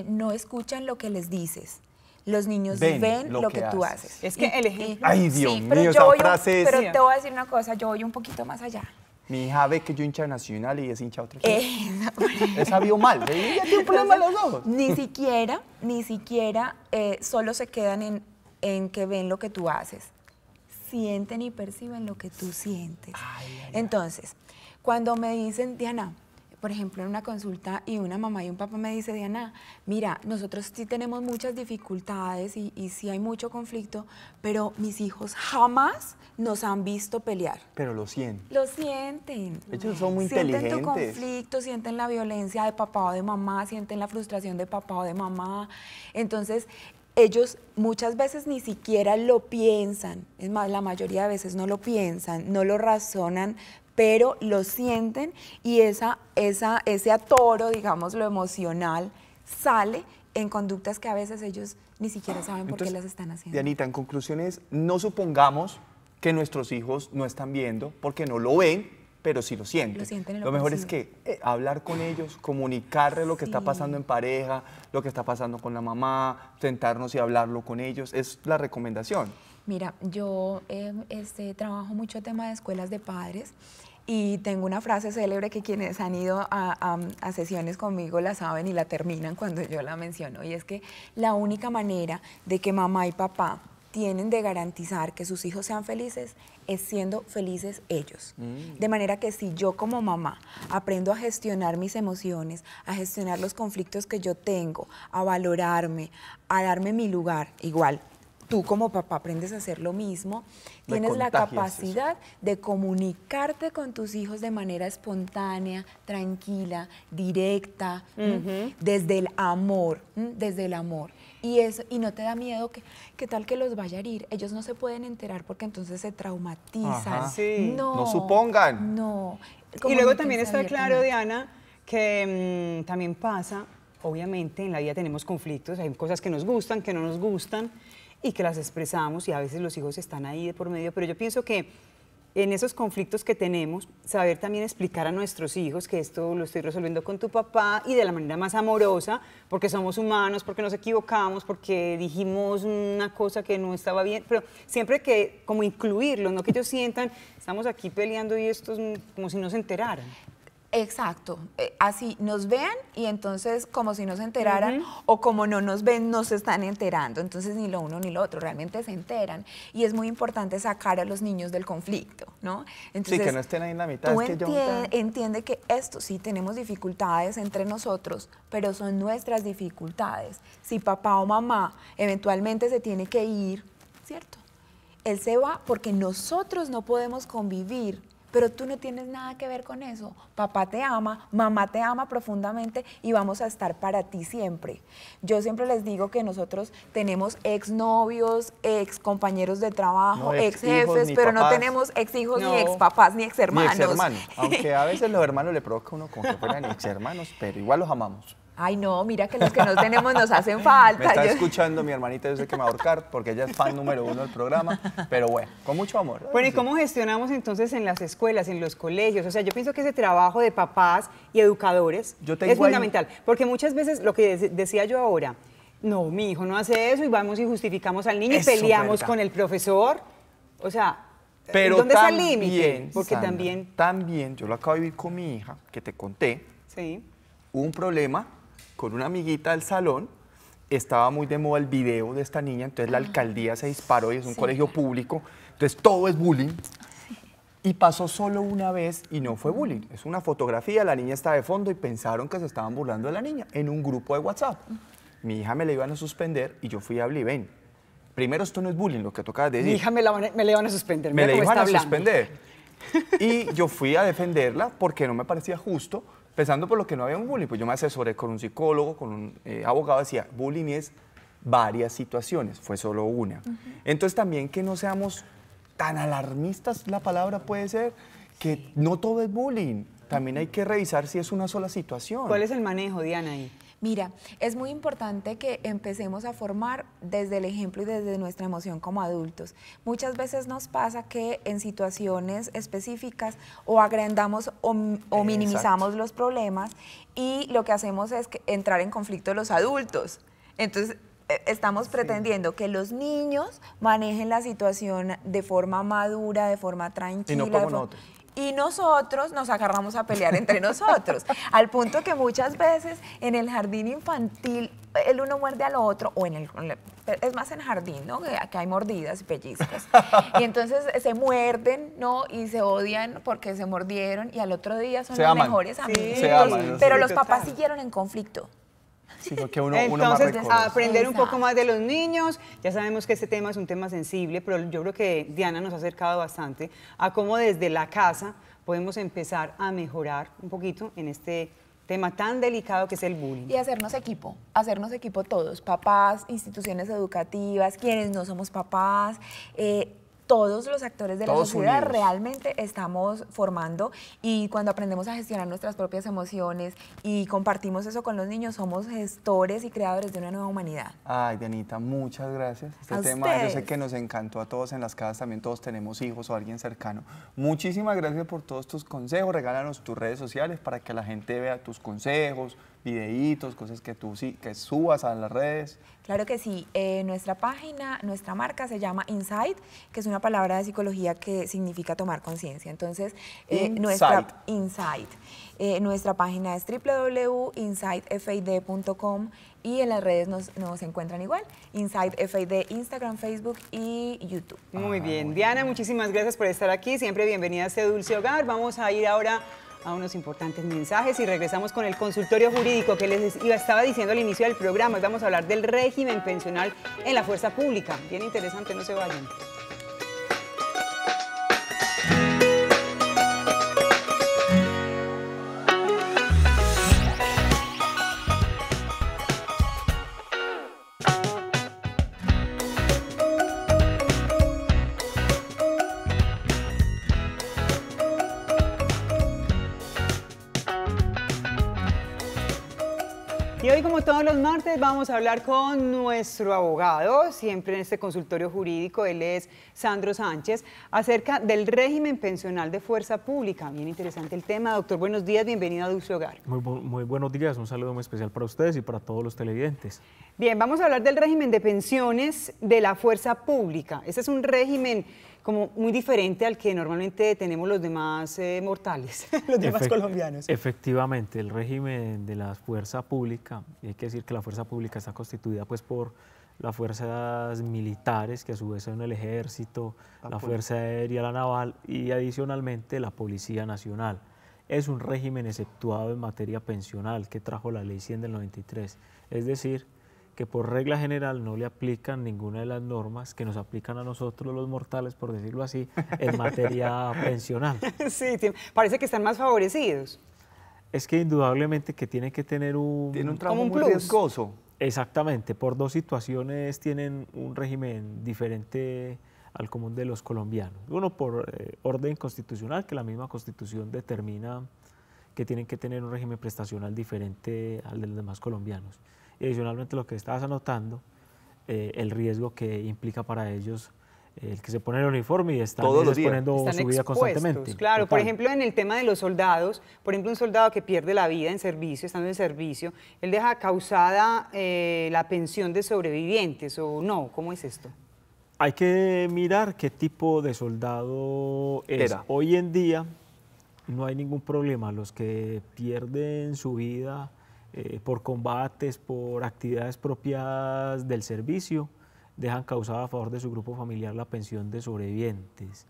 no escuchan lo que les dices. Los niños Ven ven lo lo que que tú haces. haces. Es que el ejemplo... Ay, Dios sí, mío, pero esa yo voy frase es- Pero Sí. te voy a decir una cosa, yo voy un poquito más allá. Mi hija ve que yo hincha de Nacional y es hincha de otro equipo. Esa vio mal. Ella tiene un problema en los ojos. Ni siquiera solo se quedan en que ven lo que tú haces. Sienten y perciben lo que tú sientes. Entonces, cuando me dicen, Diana, por ejemplo, en una consulta y una mamá y un papá me dice, Diana, mira, nosotros sí tenemos muchas dificultades y sí hay mucho conflicto, pero mis hijos jamás nos han visto pelear. Pero lo sienten. Lo sienten. Ellos son muy Sienten inteligentes. tu conflicto, sienten la violencia de papá o de mamá, sienten la frustración de papá o de mamá. Entonces, ellos muchas veces ni siquiera lo piensan. Es más, la mayoría de veces no lo piensan, no lo razonan, pero lo sienten y ese atoro, digamos, lo emocional, sale en conductas que a veces ellos ni siquiera saben por qué las están haciendo. Dianita, en conclusión es, no supongamos que nuestros hijos no están viendo, porque no lo ven, pero sí lo sienten. Lo sienten y lo Lo mejor es perciben. que hablar con ellos, comunicarles lo que está pasando en pareja, lo que está pasando con la mamá, sentarnos y hablarlo con ellos, es la recomendación. Mira, yo trabajo mucho tema de escuelas de padres y tengo una frase célebre que quienes han ido a sesiones conmigo la saben y la terminan cuando yo la menciono, y es que la única manera de que mamá y papá tienen de garantizar que sus hijos sean felices es siendo felices ellos. De manera que si yo como mamá aprendo a gestionar mis emociones, a gestionar los conflictos que yo tengo, a valorarme, a darme mi lugar, igual, tú como papá aprendes a hacer lo mismo, tienes la capacidad de comunicarte con tus hijos de manera espontánea, tranquila, directa, desde el amor, desde el amor. Y no te da miedo que tal que los vaya a herir. Ellos no se pueden enterar porque entonces se traumatizan. Sí. No supongan. No. Y luego también está claro, Diana, que también pasa, obviamente, en la vida tenemos conflictos, hay cosas que nos gustan, que no nos gustan, y que las expresamos, y a veces los hijos están ahí de por medio, pero yo pienso que en esos conflictos que tenemos, saber también explicar a nuestros hijos que esto lo estoy resolviendo con tu papá y de la manera más amorosa, porque somos humanos, porque nos equivocamos, porque dijimos una cosa que no estaba bien, pero siempre que como incluirlos, no que ellos sientan, estamos aquí peleando y esto es como si no se enteraran. Exacto, así nos vean y entonces como si no se enteraran, o como no nos ven, no se están enterando, entonces ni lo uno ni lo otro, realmente se enteran, y es muy importante sacar a los niños del conflicto, ¿no? Entonces, sí, que no estén ahí en la mitad. Tú es que entiende que esto sí tenemos dificultades entre nosotros, pero son nuestras dificultades. Si papá o mamá eventualmente se tiene que ir, ¿cierto? Él se va porque nosotros no podemos convivir, pero tú no tienes nada que ver con eso. Papá te ama, mamá te ama profundamente y vamos a estar para ti siempre. Yo siempre les digo que nosotros tenemos exnovios, ex compañeros de trabajo, No, ex jefes, pero no tenemos ex hijos, ni ex papás, ni ex hermanos. Ni ex hermanos, aunque a veces los hermanos le provoca a uno como que fueran ex hermanos, pero igual los amamos. Ay, no, mira que los que no tenemos nos hacen falta. Me está escuchando mi hermanita, yo sé que me va a ahorcar porque ella es fan número 1 del programa, pero bueno, con mucho amor. Bueno, ¿y cómo gestionamos entonces en las escuelas, en los colegios? O sea, yo pienso que ese trabajo de papás y educadores es fundamental, porque muchas veces, lo que decía yo ahora, no, mi hijo no hace eso y vamos y justificamos al niño y peleamos con el profesor. O sea, pero ¿dónde está el límite? Porque Sandra, también, yo lo acabo de vivir con mi hija, que te conté, sí, hubo un problema con una amiguita del salón, estaba muy de moda el video de esta niña, entonces la alcaldía se disparó y es un colegio público, entonces todo es bullying. Y pasó solo una vez y no fue bullying, es una fotografía, la niña está de fondo y pensaron que se estaban burlando de la niña en un grupo de WhatsApp. Mi hija me la iban a suspender y yo fui a Bliven. Primero, esto no es bullying, lo que tocaba decir. Mi hija me la iban a suspender. Me la iban a suspender. Y yo fui a defenderla porque no me parecía justo, pensando por lo que no había un bullying. Pues yo me asesoré con un psicólogo, con un abogado, decía, bullying es varias situaciones, fue solo una. Entonces también que no seamos tan alarmistas, la palabra puede ser, que no todo es bullying. También hay que revisar si es una sola situación. ¿Cuál es el manejo, Diana, ahí? Mira, es muy importante que empecemos a formar desde el ejemplo y desde nuestra emoción como adultos. Muchas veces nos pasa que en situaciones específicas o agrandamos o minimizamos los problemas y lo que hacemos es entrar en conflicto los adultos. Entonces, estamos pretendiendo que los niños manejen la situación de forma madura, de forma tranquila. Y no como nosotros. Y nosotros nos agarramos a pelear entre nosotros, al punto que muchas veces en el jardín infantil el uno muerde al otro, o es más en jardín, ¿no? Que hay mordidas y pellizcos. Y entonces se muerden, ¿no? Y se odian porque se mordieron y al otro día son los mejores amigos. Se aman, pero los papás siguieron en conflicto. sino que uno más Entonces, reconoce. a aprender un poco Exacto. más de los niños. Ya sabemos que este tema es un tema sensible, pero yo creo que Diana nos ha acercado bastante a cómo desde la casa podemos empezar a mejorar un poquito en este tema tan delicado que es el bullying. Y hacernos equipo todos, papás, instituciones educativas, quienes no somos papás, todos los actores de la Todos sociedad unidos. realmente estamos formando, y cuando aprendemos a gestionar nuestras propias emociones y compartimos eso con los niños, somos gestores y creadores de una nueva humanidad. Ay, Dianita, muchas gracias. Este A tema yo sé ustedes. que nos encantó a todos en las casas, también todos tenemos hijos o alguien cercano. Muchísimas gracias por todos tus consejos. Regálanos tus redes sociales para que la gente vea tus consejos, videitos, cosas que tú que subas a las redes. Claro que sí, nuestra página, nuestra marca se llama Insight, que es una palabra de psicología que significa tomar conciencia. Entonces, nuestra página es www.insightfid.com, y en las redes nos encuentran igual, Insight FID, Instagram, Facebook y YouTube. Muy bien. Diana, muchísimas gracias por estar aquí. Siempre bienvenida a este dulce hogar. Vamos a ir ahora a unos importantes mensajes y regresamos con el consultorio jurídico que les estaba diciendo al inicio del programa. Hoy vamos a hablar del régimen pensional en la fuerza pública. Bien interesante, no se vayan. Y hoy, como todos los martes, vamos a hablar con nuestro abogado, siempre en este consultorio jurídico. Él es Sandro Sánchez, acerca del régimen pensional de fuerza pública. Bien interesante el tema. Doctor, buenos días, bienvenido a Dulce Hogar. Muy buenos días, un saludo muy especial para ustedes y para todos los televidentes. Bien, vamos a hablar del régimen de pensiones de la fuerza pública. Este es un régimen como muy diferente al que normalmente tenemos los demás mortales, los demás colombianos. Efectivamente, el régimen de la fuerza pública, y hay que decir que la fuerza pública está constituida pues por las fuerzas militares, que a su vez son el ejército, la fuerza aérea, la naval y adicionalmente la Policía Nacional. Es un régimen exceptuado en materia pensional que trajo la Ley 100 del 93, es decir, que por regla general no le aplican ninguna de las normas que nos aplican a nosotros los mortales, por decirlo así, en materia pensional. Sí, parece que están más favorecidos. Es que indudablemente que tiene que tener Tiene un trabajo un muy plus. riesgoso. Exactamente, por dos situaciones tienen un régimen diferente al común de los colombianos. Uno por orden constitucional, que la misma Constitución determina que tienen que tener un régimen prestacional diferente al de los demás colombianos. Y adicionalmente lo que estabas anotando, el riesgo que implica para ellos el que se pone el uniforme y están Todos los días. exponiendo Están su vida expuestos, constantemente. claro. Por Total. ejemplo, en el tema de los soldados, por ejemplo, un soldado que pierde la vida en servicio, estando en servicio, él deja causada la pensión de sobrevivientes, ¿o no? ¿Cómo es esto? Hay que mirar qué tipo de soldado es. Era. Hoy en día no hay ningún problema. Los que pierden su vida por combates, por actividades propias del servicio, dejan causada a favor de su grupo familiar la pensión de sobrevivientes.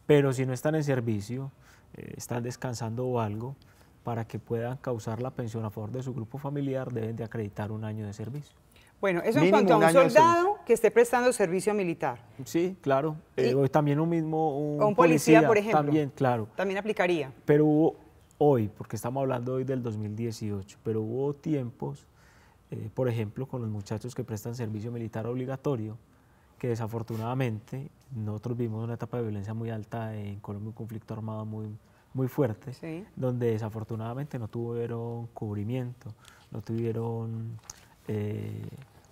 Pero si no están en servicio, están descansando o algo, para que puedan causar la pensión a favor de su grupo familiar, deben de acreditar un año de servicio. Bueno, eso en Mínimo cuanto a un un año de soldado que esté prestando servicio militar. Sí, claro. Y- O también un O un policía, por ejemplo. También, claro. También aplicaría. Pero hubo hoy, porque estamos hablando hoy del 2018, pero hubo tiempos, por ejemplo, con los muchachos que prestan servicio militar obligatorio, que desafortunadamente nosotros vimos una etapa de violencia muy alta en Colombia, un conflicto armado muy fuerte, Sí. donde desafortunadamente no tuvieron cubrimiento, no tuvieron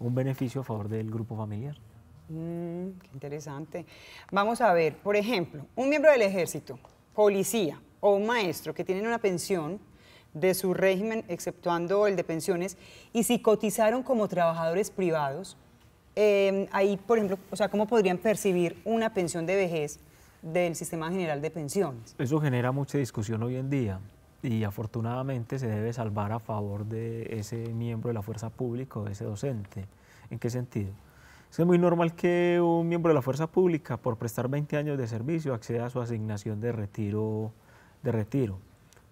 un beneficio a favor del grupo familiar. Qué interesante. Vamos a ver, por ejemplo, un miembro del ejército, policía o un maestro que tienen una pensión de su régimen, exceptuando el de pensiones, y si cotizaron como trabajadores privados, ahí, por ejemplo, o sea, ¿cómo podrían percibir una pensión de vejez del Sistema General de Pensiones? Eso genera mucha discusión hoy en día y afortunadamente se debe salvar a favor de ese miembro de la fuerza pública o de ese docente. ¿En qué sentido? Es muy normal que un miembro de la fuerza pública, por prestar 20 años de servicio, acceda a su asignación de retiro.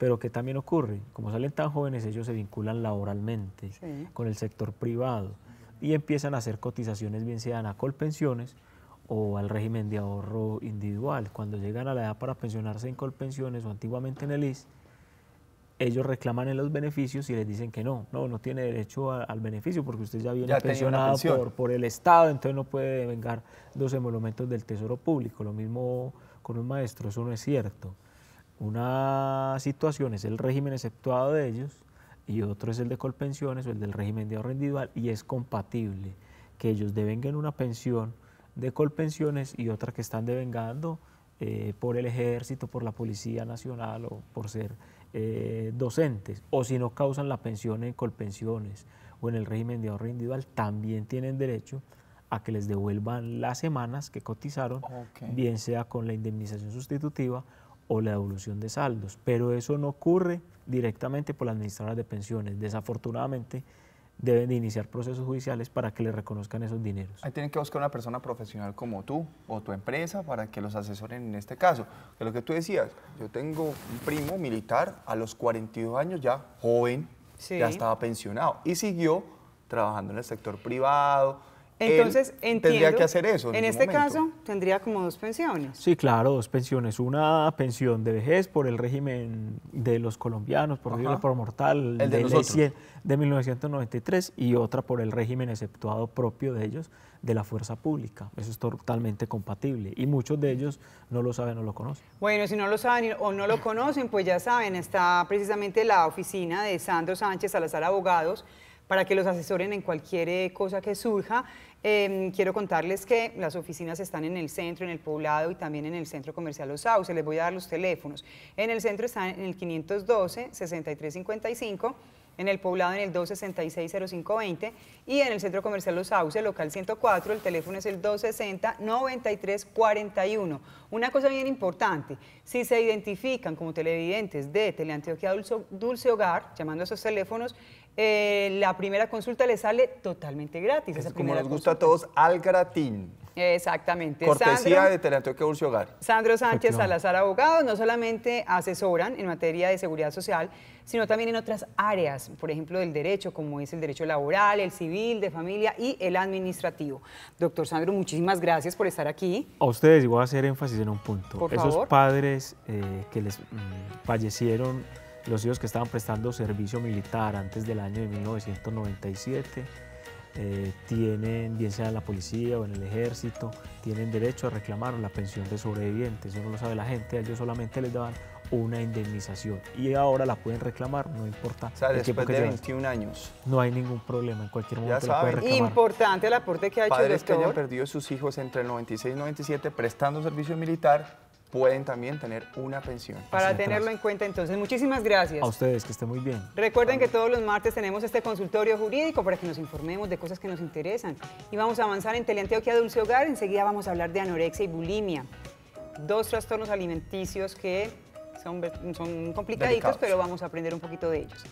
Pero ¿qué también ocurre? Como salen tan jóvenes, ellos se vinculan laboralmente con el sector privado y empiezan a hacer cotizaciones, bien sean a Colpensiones o al régimen de ahorro individual. Cuando llegan a la edad para pensionarse en Colpensiones o antiguamente en el ISS, ellos reclaman en los beneficios y les dicen que no tiene derecho al beneficio porque usted ya viene pensionado por el Estado, entonces no puede vengar 2 emolumentos del Tesoro Público. Lo mismo con un maestro, eso no es cierto. Una situación es el régimen exceptuado de ellos y otro es el de Colpensiones o el del régimen de ahorro individual, y es compatible que ellos devenguen una pensión de Colpensiones y otra que están devengando por el Ejército, por la Policía Nacional o por ser docentes, o si no causan la pensión en Colpensiones o en el régimen de ahorro individual, también tienen derecho a que les devuelvan las semanas que cotizaron, bien sea con la indemnización sustitutiva o la devolución de saldos, pero eso no ocurre directamente por las administradoras de pensiones. Desafortunadamente deben de iniciar procesos judiciales para que les reconozcan esos dineros. Ahí tienen que buscar una persona profesional como tú o tu empresa para que los asesoren en este caso. Que lo que tú decías, yo tengo un primo militar a los 42 años ya joven, ya estaba pensionado y siguió trabajando en el sector privado. Entonces, tendría que hacer eso. En este caso, tendría como 2 pensiones. Sí, claro, 2 pensiones. Una pensión de vejez por el régimen de los colombianos, por vida por mortal, el de nosotros, de 1993, y otra por el régimen exceptuado propio de ellos, de la fuerza pública. Eso es totalmente compatible y muchos de ellos no lo saben o lo conocen. Bueno, si no lo saben o no lo conocen, pues ya saben, está precisamente la oficina de Sandro Sánchez Salazar Abogados para que los asesoren en cualquier cosa que surja. Quiero contarles que las oficinas están en el centro, en el Poblado y también en el Centro Comercial Los Sauces. Les voy a dar los teléfonos. En el centro están en el 512-6355, en el Poblado en el 266-0520 y en el Centro Comercial Los Sauces, local 104, el teléfono es el 260-9341. Una cosa bien importante, si se identifican como televidentes de Teleantioquia Dulce Hogar, llamando a esos teléfonos, la primera consulta les sale totalmente gratis. Es como nos gusta a todos, al gratín. Exactamente. Cortesía de Teleantioquia Dulce Hogar. Sandro Sánchez Salazar Abogados no solamente asesoran en materia de seguridad social, sino también en otras áreas, por ejemplo, del derecho, como es el derecho laboral, el civil, de familia y el administrativo. Doctor Sandro, muchísimas gracias por estar aquí. A ustedes, y voy a hacer énfasis en un punto. Por Esos favor. padres que les fallecieron, los hijos que estaban prestando servicio militar antes del año de 1997, tienen, bien sea en la policía o en el ejército, tienen derecho a reclamar la pensión de sobrevivientes. Eso no lo sabe la gente, a ellos solamente les daban una indemnización y ahora la pueden reclamar, no importa. O sea, el tiempo después que de lleven. 21 años. No hay ningún problema, en cualquier momento Ya la pueden saben. reclamar. Importante el aporte que ha hecho el Padres que hayan doctor. perdido sus hijos entre el 96 y 97 prestando servicio militar pueden también tener una pensión. Para Hacia tenerlo atrás. en cuenta, entonces, muchísimas gracias. A ustedes, que estén muy bien. Recuerden que todos los martes tenemos este consultorio jurídico para que nos informemos de cosas que nos interesan. Y vamos a avanzar en Teleantioquia Dulce Hogar. Enseguida vamos a hablar de anorexia y bulimia. 2 trastornos alimenticios que son complicaditos, Delicados. pero vamos a aprender un poquito de ellos.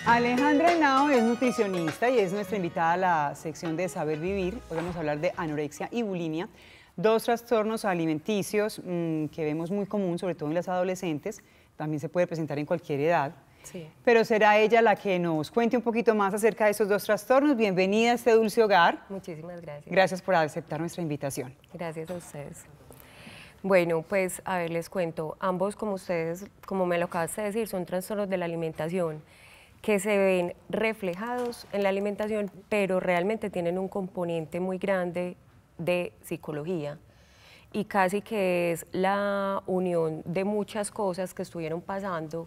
Alejandra Henao es nutricionista y es nuestra invitada a la sección de Saber Vivir. Hoy vamos a hablar de anorexia y bulimia, 2 trastornos alimenticios que vemos muy común, sobre todo en las adolescentes. También se puede presentar en cualquier edad. Sí. Pero será ella la que nos cuente un poquito más acerca de esos 2 trastornos. Bienvenida a este dulce hogar. Muchísimas gracias. Gracias por aceptar nuestra invitación. Gracias a ustedes. Bueno, pues a ver, les cuento. Ambos, como ustedes, como me lo acabaste de decir, son trastornos de la alimentación que se ven reflejados en la alimentación, pero realmente tienen un componente muy grande de psicología y casi que es la unión de muchas cosas que estuvieron pasando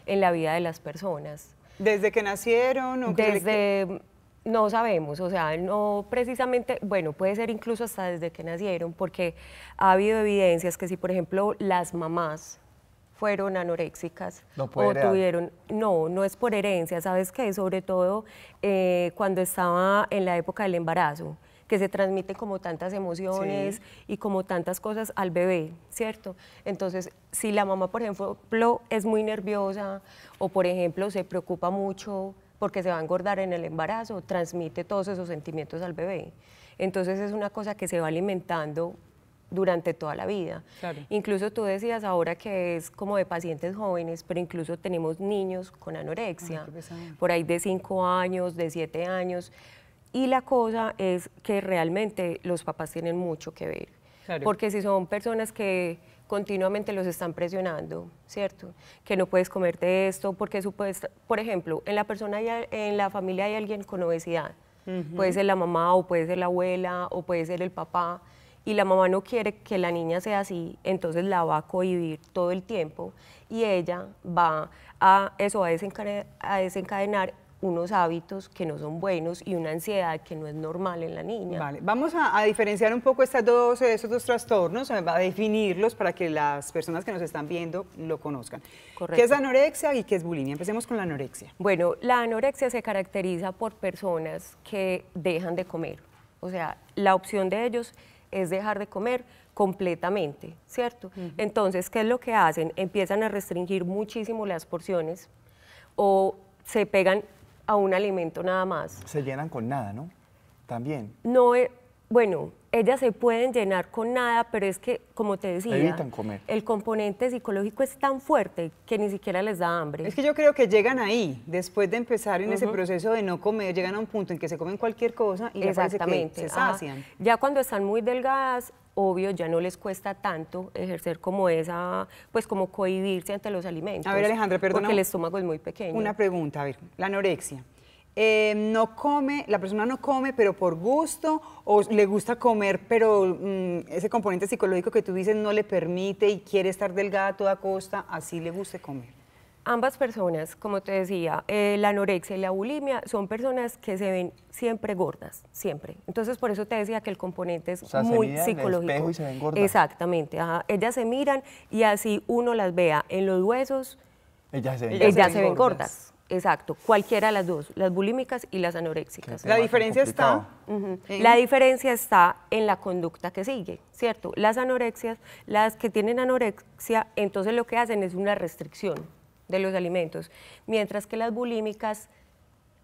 en la vida de las personas. ¿Desde que nacieron? O No sabemos, o sea, no precisamente, bueno, puede ser incluso hasta desde que nacieron, porque ha habido evidencias que si, por ejemplo, las mamás fueron anoréxicas ¿No puede o heredar? tuvieron, no es por herencia, ¿sabes qué? Sobre todo cuando estaba en la época del embarazo, que se transmiten como tantas emociones y como tantas cosas al bebé, ¿cierto? Entonces, si la mamá, por ejemplo, es muy nerviosa o, por ejemplo, se preocupa mucho porque se va a engordar en el embarazo, transmite todos esos sentimientos al bebé. Entonces, es una cosa que se va alimentando durante toda la vida. Claro. Incluso tú decías ahora que es como de pacientes jóvenes, pero incluso tenemos niños con anorexia, Ay, qué pesado. por ahí de 5 años, de 7 años, y la cosa es que realmente los papás tienen mucho que ver, Claro. porque si son personas que continuamente los están presionando, ¿cierto? Que no puedes comerte esto, porque por ejemplo, en la familia hay alguien con obesidad, puede ser la mamá o puede ser la abuela o puede ser el papá, y la mamá no quiere que la niña sea así, entonces la va a cohibir todo el tiempo y ella va a desencadenar unos hábitos que no son buenos y una ansiedad que no es normal en la niña. Vale, vamos a diferenciar un poco esos dos trastornos, a definirlos para que las personas que nos están viendo lo conozcan. Correcto. ¿Qué es anorexia y qué es bulimia? Empecemos con la anorexia. Bueno, la anorexia se caracteriza por personas que dejan de comer, o sea, la opción de ellos es dejar de comer completamente, ¿cierto? Entonces, ¿qué es lo que hacen? Empiezan a restringir muchísimo las porciones o se pegan a un alimento nada más. Se llenan con nada, ¿no? También. No, bueno, ellas se pueden llenar con nada, pero es que, como te decía, Evitan comer. el componente psicológico es tan fuerte que ni siquiera les da hambre. Es que yo creo que llegan ahí, después de empezar en ese proceso de no comer, llegan a un punto en que se comen cualquier cosa y ya parece que Exactamente. se sacian. Ya cuando están muy delgadas, obvio, ya no les cuesta tanto ejercer como esa, pues como cohibirse ante los alimentos. A ver, Alejandra, perdona. Porque el estómago es muy pequeño. Una pregunta, a ver, la anorexia. No come, la persona no come, pero por gusto, o le gusta comer, pero ese componente psicológico que tú dices no le permite y quiere estar delgada a toda costa, así le guste comer. Ambas personas, como te decía, la anorexia y la bulimia son personas que se ven siempre gordas, siempre. Entonces, por eso te decía que el componente es O sea, se muy miran en el psicológico. espejo y se ven gordas. Exactamente, ajá. Ellas se miran y así uno las vea en los huesos, Ellas se ven. ellas se ven gordas. Exacto, cualquiera de las dos, las bulímicas y las anoréxicas. La diferencia está La diferencia está en la conducta que sigue, ¿cierto? Las anorexias, las que tienen anorexia, entonces lo que hacen es una restricción de los alimentos, mientras que las bulímicas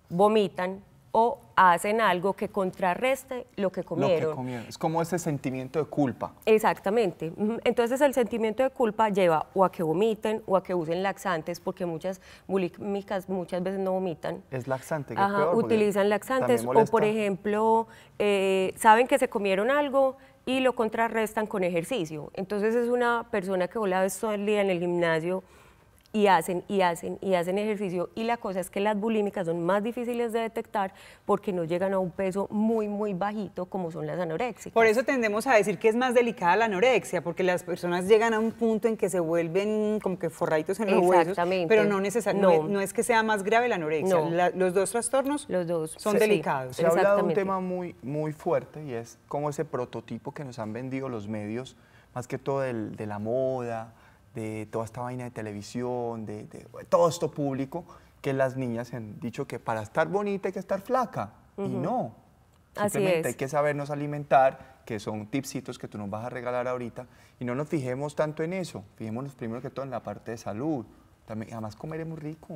vomitan o hacen algo que contrarreste lo que comieron. Lo que comieron. Es como ese sentimiento de culpa. Exactamente. Entonces el sentimiento de culpa lleva o a que vomiten o a que usen laxantes, porque muchas bulímicas muchas veces no vomitan. Es laxante, que es Ajá, peor, porque utilizan laxantes también o, molesta. por ejemplo, saben que se comieron algo y lo contrarrestan con ejercicio. Entonces es una persona que vos la ves todo el día en el gimnasio y hacen ejercicio, y la cosa es que las bulímicas son más difíciles de detectar porque no llegan a un peso muy, muy bajito como son las anoréxicas. Por eso tendemos a decir que es más delicada la anorexia, porque las personas llegan a un punto en que se vuelven como que forraditos en los huesos, Exactamente. pero no necesariamente, No. no es que sea más grave la anorexia. No. Los dos trastornos Los dos son sí. delicados. Se ha hablado de un Exactamente. tema muy fuerte y es como ese prototipo que nos han vendido los medios, más que todo de la moda, de toda esta vaina de televisión, de todo esto público, que las niñas han dicho que para estar bonita hay que estar flaca. Y no. Así Simplemente es. hay que sabernos alimentar, que son tipsitos que tú nos vas a regalar ahorita, y no nos fijemos tanto en eso. Fijémonos primero que todo en la parte de salud. También, además, comer es muy rico.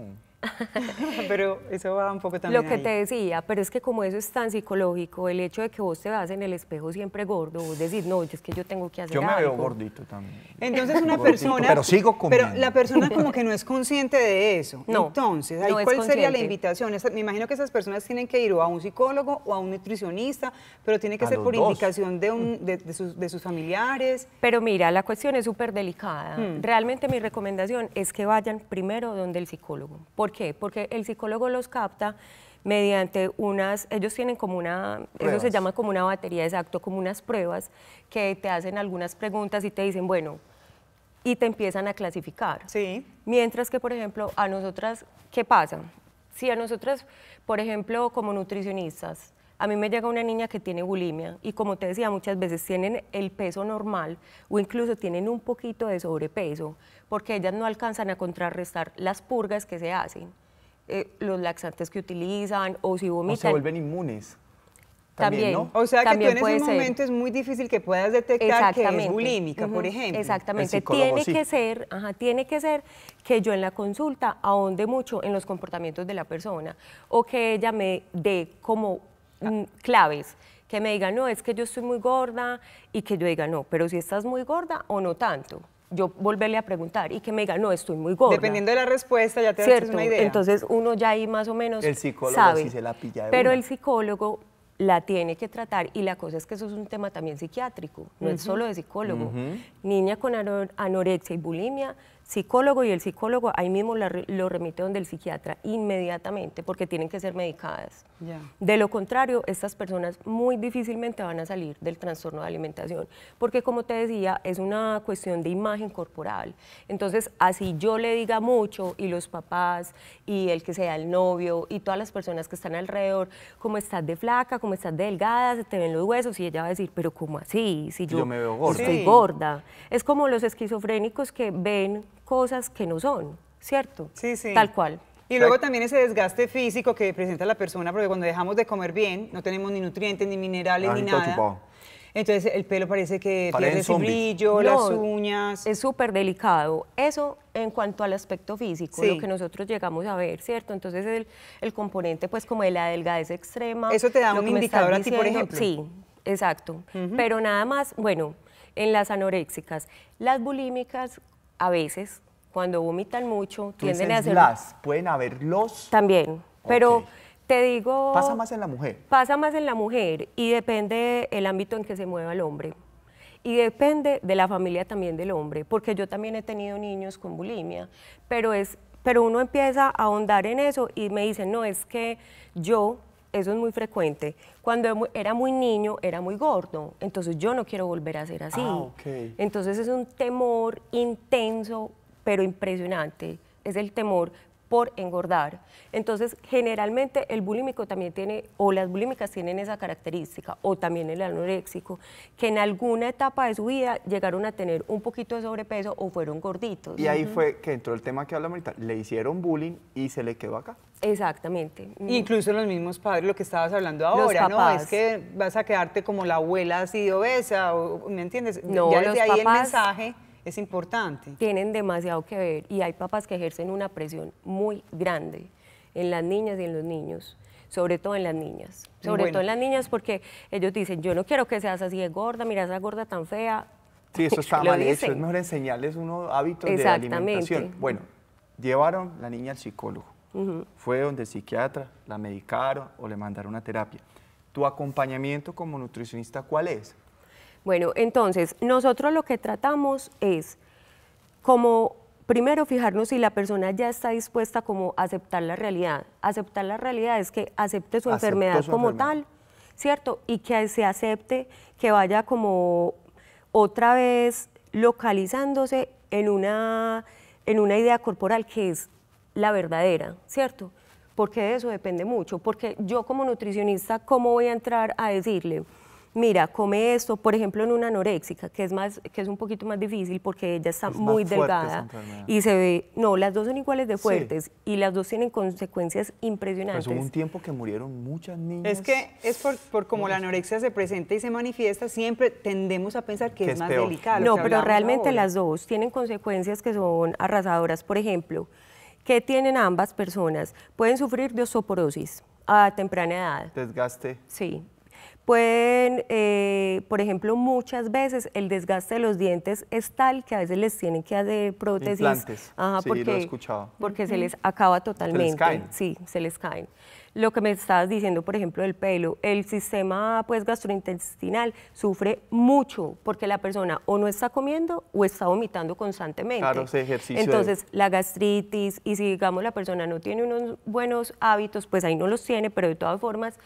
Pero eso va un poco también Lo que ahí. te decía, pero es que como eso es tan psicológico, el hecho de que vos te veas en el espejo siempre gordo, vos decís, no, es que yo tengo que hacer Yo me algo. veo gordito también. Entonces una Gordito, persona... pero sigo comiendo. Pero la persona como que no es consciente de eso. No, Entonces, ahí, no es ¿cuál sería la consciente. invitación? Me imagino que esas personas tienen que ir o a un psicólogo o a un nutricionista, pero tiene que A ser los por dos. indicación de sus familiares. Pero mira, la cuestión es súper delicada. Realmente mi recomendación es que vayan primero donde el psicólogo. ¿Por qué? Porque el psicólogo los capta mediante ellos tienen como eso se Pruebas. llama como una batería, exacto, como unas pruebas que te hacen algunas preguntas y te dicen, bueno, y te empiezan a clasificar. Sí. Mientras que, por ejemplo, a nosotras, ¿qué pasa? Si a nosotras, por ejemplo, como nutricionistas, A mí me llega una niña que tiene bulimia y como te decía, muchas veces tienen el peso normal o incluso tienen un poquito de sobrepeso porque ellas no alcanzan a contrarrestar las purgas que se hacen, los laxantes que utilizan o si vomitan. O se vuelven inmunes. También, ¿no? O sea que tú también en puede ese ser. momento es muy difícil que puedas detectar que es Exactamente. bulímica, por ejemplo. Exactamente. El psicólogo Tiene sí. que ser, tiene que ser que yo en la consulta ahonde mucho en los comportamientos de la persona o que ella me dé como claves, que me diga, no, es que yo estoy muy gorda y que yo diga, no, pero si estás muy gorda o no tanto. Yo volverle a preguntar y que me diga, no, estoy muy gorda. Dependiendo de la respuesta ya te das una idea. Entonces uno ya ahí más o menos El psicólogo sabe. sí se la pilla de Pero una. el psicólogo la tiene que tratar y la cosa es que eso es un tema también psiquiátrico, no es solo de psicólogo. Niña con anorexia y bulimia, psicólogo y el psicólogo ahí mismo lo remite donde el psiquiatra inmediatamente porque tienen que ser medicadas. Ya. De lo contrario, estas personas muy difícilmente van a salir del trastorno de alimentación porque como te decía, es una cuestión de imagen corporal. Entonces, así yo le diga mucho y los papás y el que sea el novio y todas las personas que están alrededor, como estás de flaca, como estás de delgada, se te ven los huesos y ella va a decir, pero ¿cómo así? Si Yo me veo gorda. estoy Sí. gorda. Es como los esquizofrénicos que ven cosas que no son, ¿cierto? Sí, sí. Tal cual. Y luego también ese desgaste físico que presenta la persona, porque cuando dejamos de comer bien, no tenemos ni nutrientes, ni minerales, ni Todo nada. chupado. Entonces el pelo parece que Parecen pierde su zombies. brillo, las uñas. Es súper delicado. Eso en cuanto al aspecto físico, Sí. lo que nosotros llegamos a ver, ¿cierto? Entonces el componente pues como de la delgadez extrema. Eso te da lo un que me indicador estás a ti, por diciendo, ejemplo. Sí, exacto. Pero nada más, bueno, en las anoréxicas, las bulímicas a veces cuando vomitan mucho Tú tienden a dices hacer... las, pueden haber los. También, pero Ok. te digo... Pasa más en la mujer. Pasa más en la mujer y depende el ámbito en que se mueva el hombre. Y depende de la familia también del hombre, porque yo también he tenido niños con bulimia, pero uno empieza a ahondar en eso y me dicen, no, es que yo, eso es muy frecuente, cuando era muy niño era muy gordo, entonces yo no quiero volver a ser así. Ok. Entonces es un temor intenso, pero impresionante, es el temor por engordar. Entonces, generalmente el bulímico también tiene, o las bulímicas tienen esa característica, o también el anoréxico, que en alguna etapa de su vida llegaron a tener un poquito de sobrepeso o fueron gorditos. Y ahí fue que entró el tema que hablamos ahorita. Le hicieron bullying y se le quedó acá. Exactamente. Incluso los mismos padres, lo que estabas hablando Los ahora, ¿no? papás. Es que vas a quedarte como la abuela así obesa, ¿me entiendes? No, ya los desde ahí el papás- mensaje es importante. Tienen demasiado que ver y hay papás que ejercen una presión muy grande en las niñas y en los niños, sobre todo en las niñas, sobre Bueno. todo en las niñas porque ellos dicen, yo no quiero que seas así de gorda, mira esa gorda tan fea. Sí, eso está Lo mal hecho. dicen. Es mejor enseñarles unos hábitos de Exactamente. alimentación. Bueno, llevaron la niña al psicólogo. Fue donde el psiquiatra, la medicaron o le mandaron una terapia. ¿Tu acompañamiento como nutricionista cuál es? Bueno, entonces, nosotros lo que tratamos es como primero fijarnos si la persona ya está dispuesta como a aceptar la realidad. Aceptar la realidad es que acepte su Aceptó enfermedad su como enfermedad. tal, ¿cierto? Y que se acepte, que vaya como otra vez localizándose en una idea corporal que es la verdadera, ¿cierto? Porque de eso depende mucho, porque yo como nutricionista, ¿cómo voy a entrar a decirle, mira, come esto, por ejemplo, en una anoréxica, que es un poquito más difícil porque ella está Es más muy fuerte esa delgada enfermedad. y se ve, no, las dos son iguales de Sí. fuertes y las dos tienen consecuencias Pues impresionantes. hubo un tiempo que murieron muchas niñas. Es que es por cómo la anorexia se presenta y se manifiesta, siempre tendemos a pensar que Que es es más peor. delicado. No, pero realmente las dos tienen consecuencias que son arrasadoras. Por ejemplo, ¿qué tienen ambas personas? Pueden sufrir de osteoporosis a temprana edad. Desgaste. Sí. Pueden, por ejemplo, muchas veces el desgaste de los dientes es tal que a veces les tienen que hacer prótesis. Implantes. Ajá, Sí, lo he escuchado. porque se les acaba totalmente. caen. Sí, se les caen. Lo que me estabas diciendo, por ejemplo, del pelo, el sistema pues gastrointestinal sufre mucho porque la persona o no está comiendo o está vomitando constantemente. Claro, ese ejercicio de- Entonces, la gastritis y si digamos la persona no tiene unos buenos hábitos, pues ahí no los tiene, pero de todas formas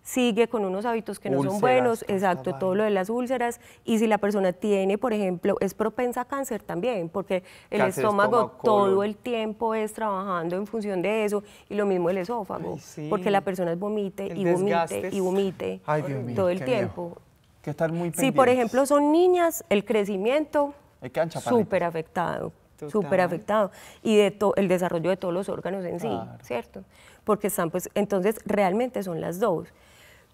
sigue con unos hábitos que no son Úlceras, buenos, exacto, esta todo lo de las úlceras, y si la persona tiene, por ejemplo, es propensa a cáncer también, porque el Cáncer de estómago estómago, todo colon. el tiempo es trabajando en función de eso, y lo mismo el esófago, Ay, sí. porque la persona es vomite El y vomite desgastes. y vomite Ay, Dios mío, todo el qué miedo. tiempo. Que estar muy Si, por pendientes. ejemplo, son niñas, el crecimiento Ahí quedan chaparritas. súper afectado, Total. súper afectado. Y de el desarrollo de todos los órganos en sí, Claro. ¿cierto? Porque están, pues, entonces realmente son las dos.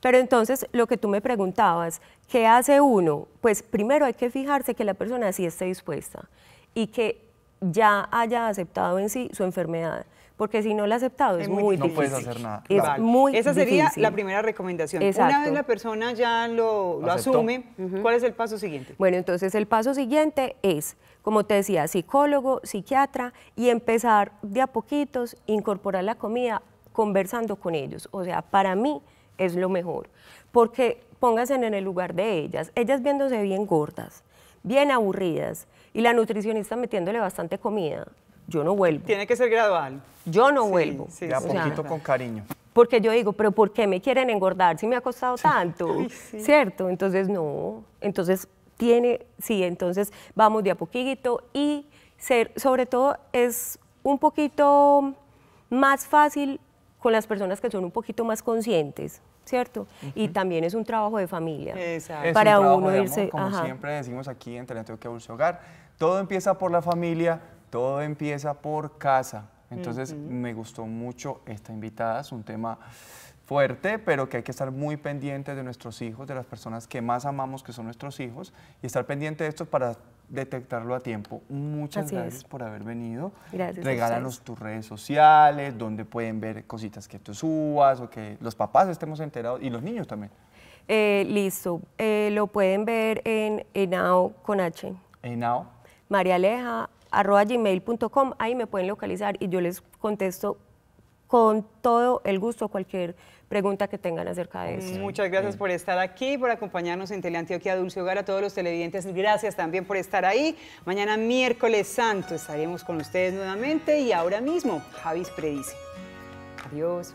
Pero entonces, lo que tú me preguntabas, ¿qué hace uno? Pues primero hay que fijarse que la persona sí esté dispuesta y que ya haya aceptado en sí su enfermedad. Porque si no la ha aceptado es muy No difícil. puedes hacer nada. Es Vale. muy Esa sería difícil. la primera recomendación. Exacto. Una vez la persona ya lo Aceptó. asume, ¿cuál es el paso siguiente? Bueno, entonces el paso siguiente es, como te decía, psicólogo, psiquiatra y empezar de a poquitos, incorporar la comida conversando con ellos. O sea, para mí es lo mejor, porque pónganse en el lugar de ellas viéndose bien gordas, bien aburridas y la nutricionista metiéndole bastante comida. Yo no vuelvo. Tiene que ser gradual. Yo no Sí, vuelvo. sí, De a O sea, poquito con cariño. porque yo digo, pero ¿por qué me quieren engordar si me ha costado tanto? sí. ¿Cierto? Entonces, no. Entonces, entonces vamos de a poquito y sobre todo es un poquito más fácil con las personas que son un poquito más conscientes, ¿cierto? Y también es un trabajo de familia. Exacto. Es Para un trabajo uno de irse, amor, como ajá. siempre decimos aquí en Teleantioquia Dulce Hogar, todo empieza por la familia, todo empieza por casa. Entonces me gustó mucho esta invitada, es un tema fuerte, pero que hay que estar muy pendientes de nuestros hijos, de las personas que más amamos, que son nuestros hijos, y estar pendiente de esto para detectarlo a tiempo. Muchas Así gracias es. por haber venido. Gracias a Regálanos ustedes. tus redes sociales, donde pueden ver cositas que tú subas, o que los papás estemos enterados, y los niños también. Listo. Lo pueden ver en Henao con H. Henao. marialeja@gmail.com, ahí me pueden localizar y yo les contesto con todo el gusto cualquier pregunta que tengan acerca de eso. Muchas gracias por estar aquí, por acompañarnos en Teleantioquia Dulce Hogar. A todos los televidentes, gracias también por estar ahí. Mañana miércoles santo estaremos con ustedes nuevamente y ahora mismo Javis predice. Adiós.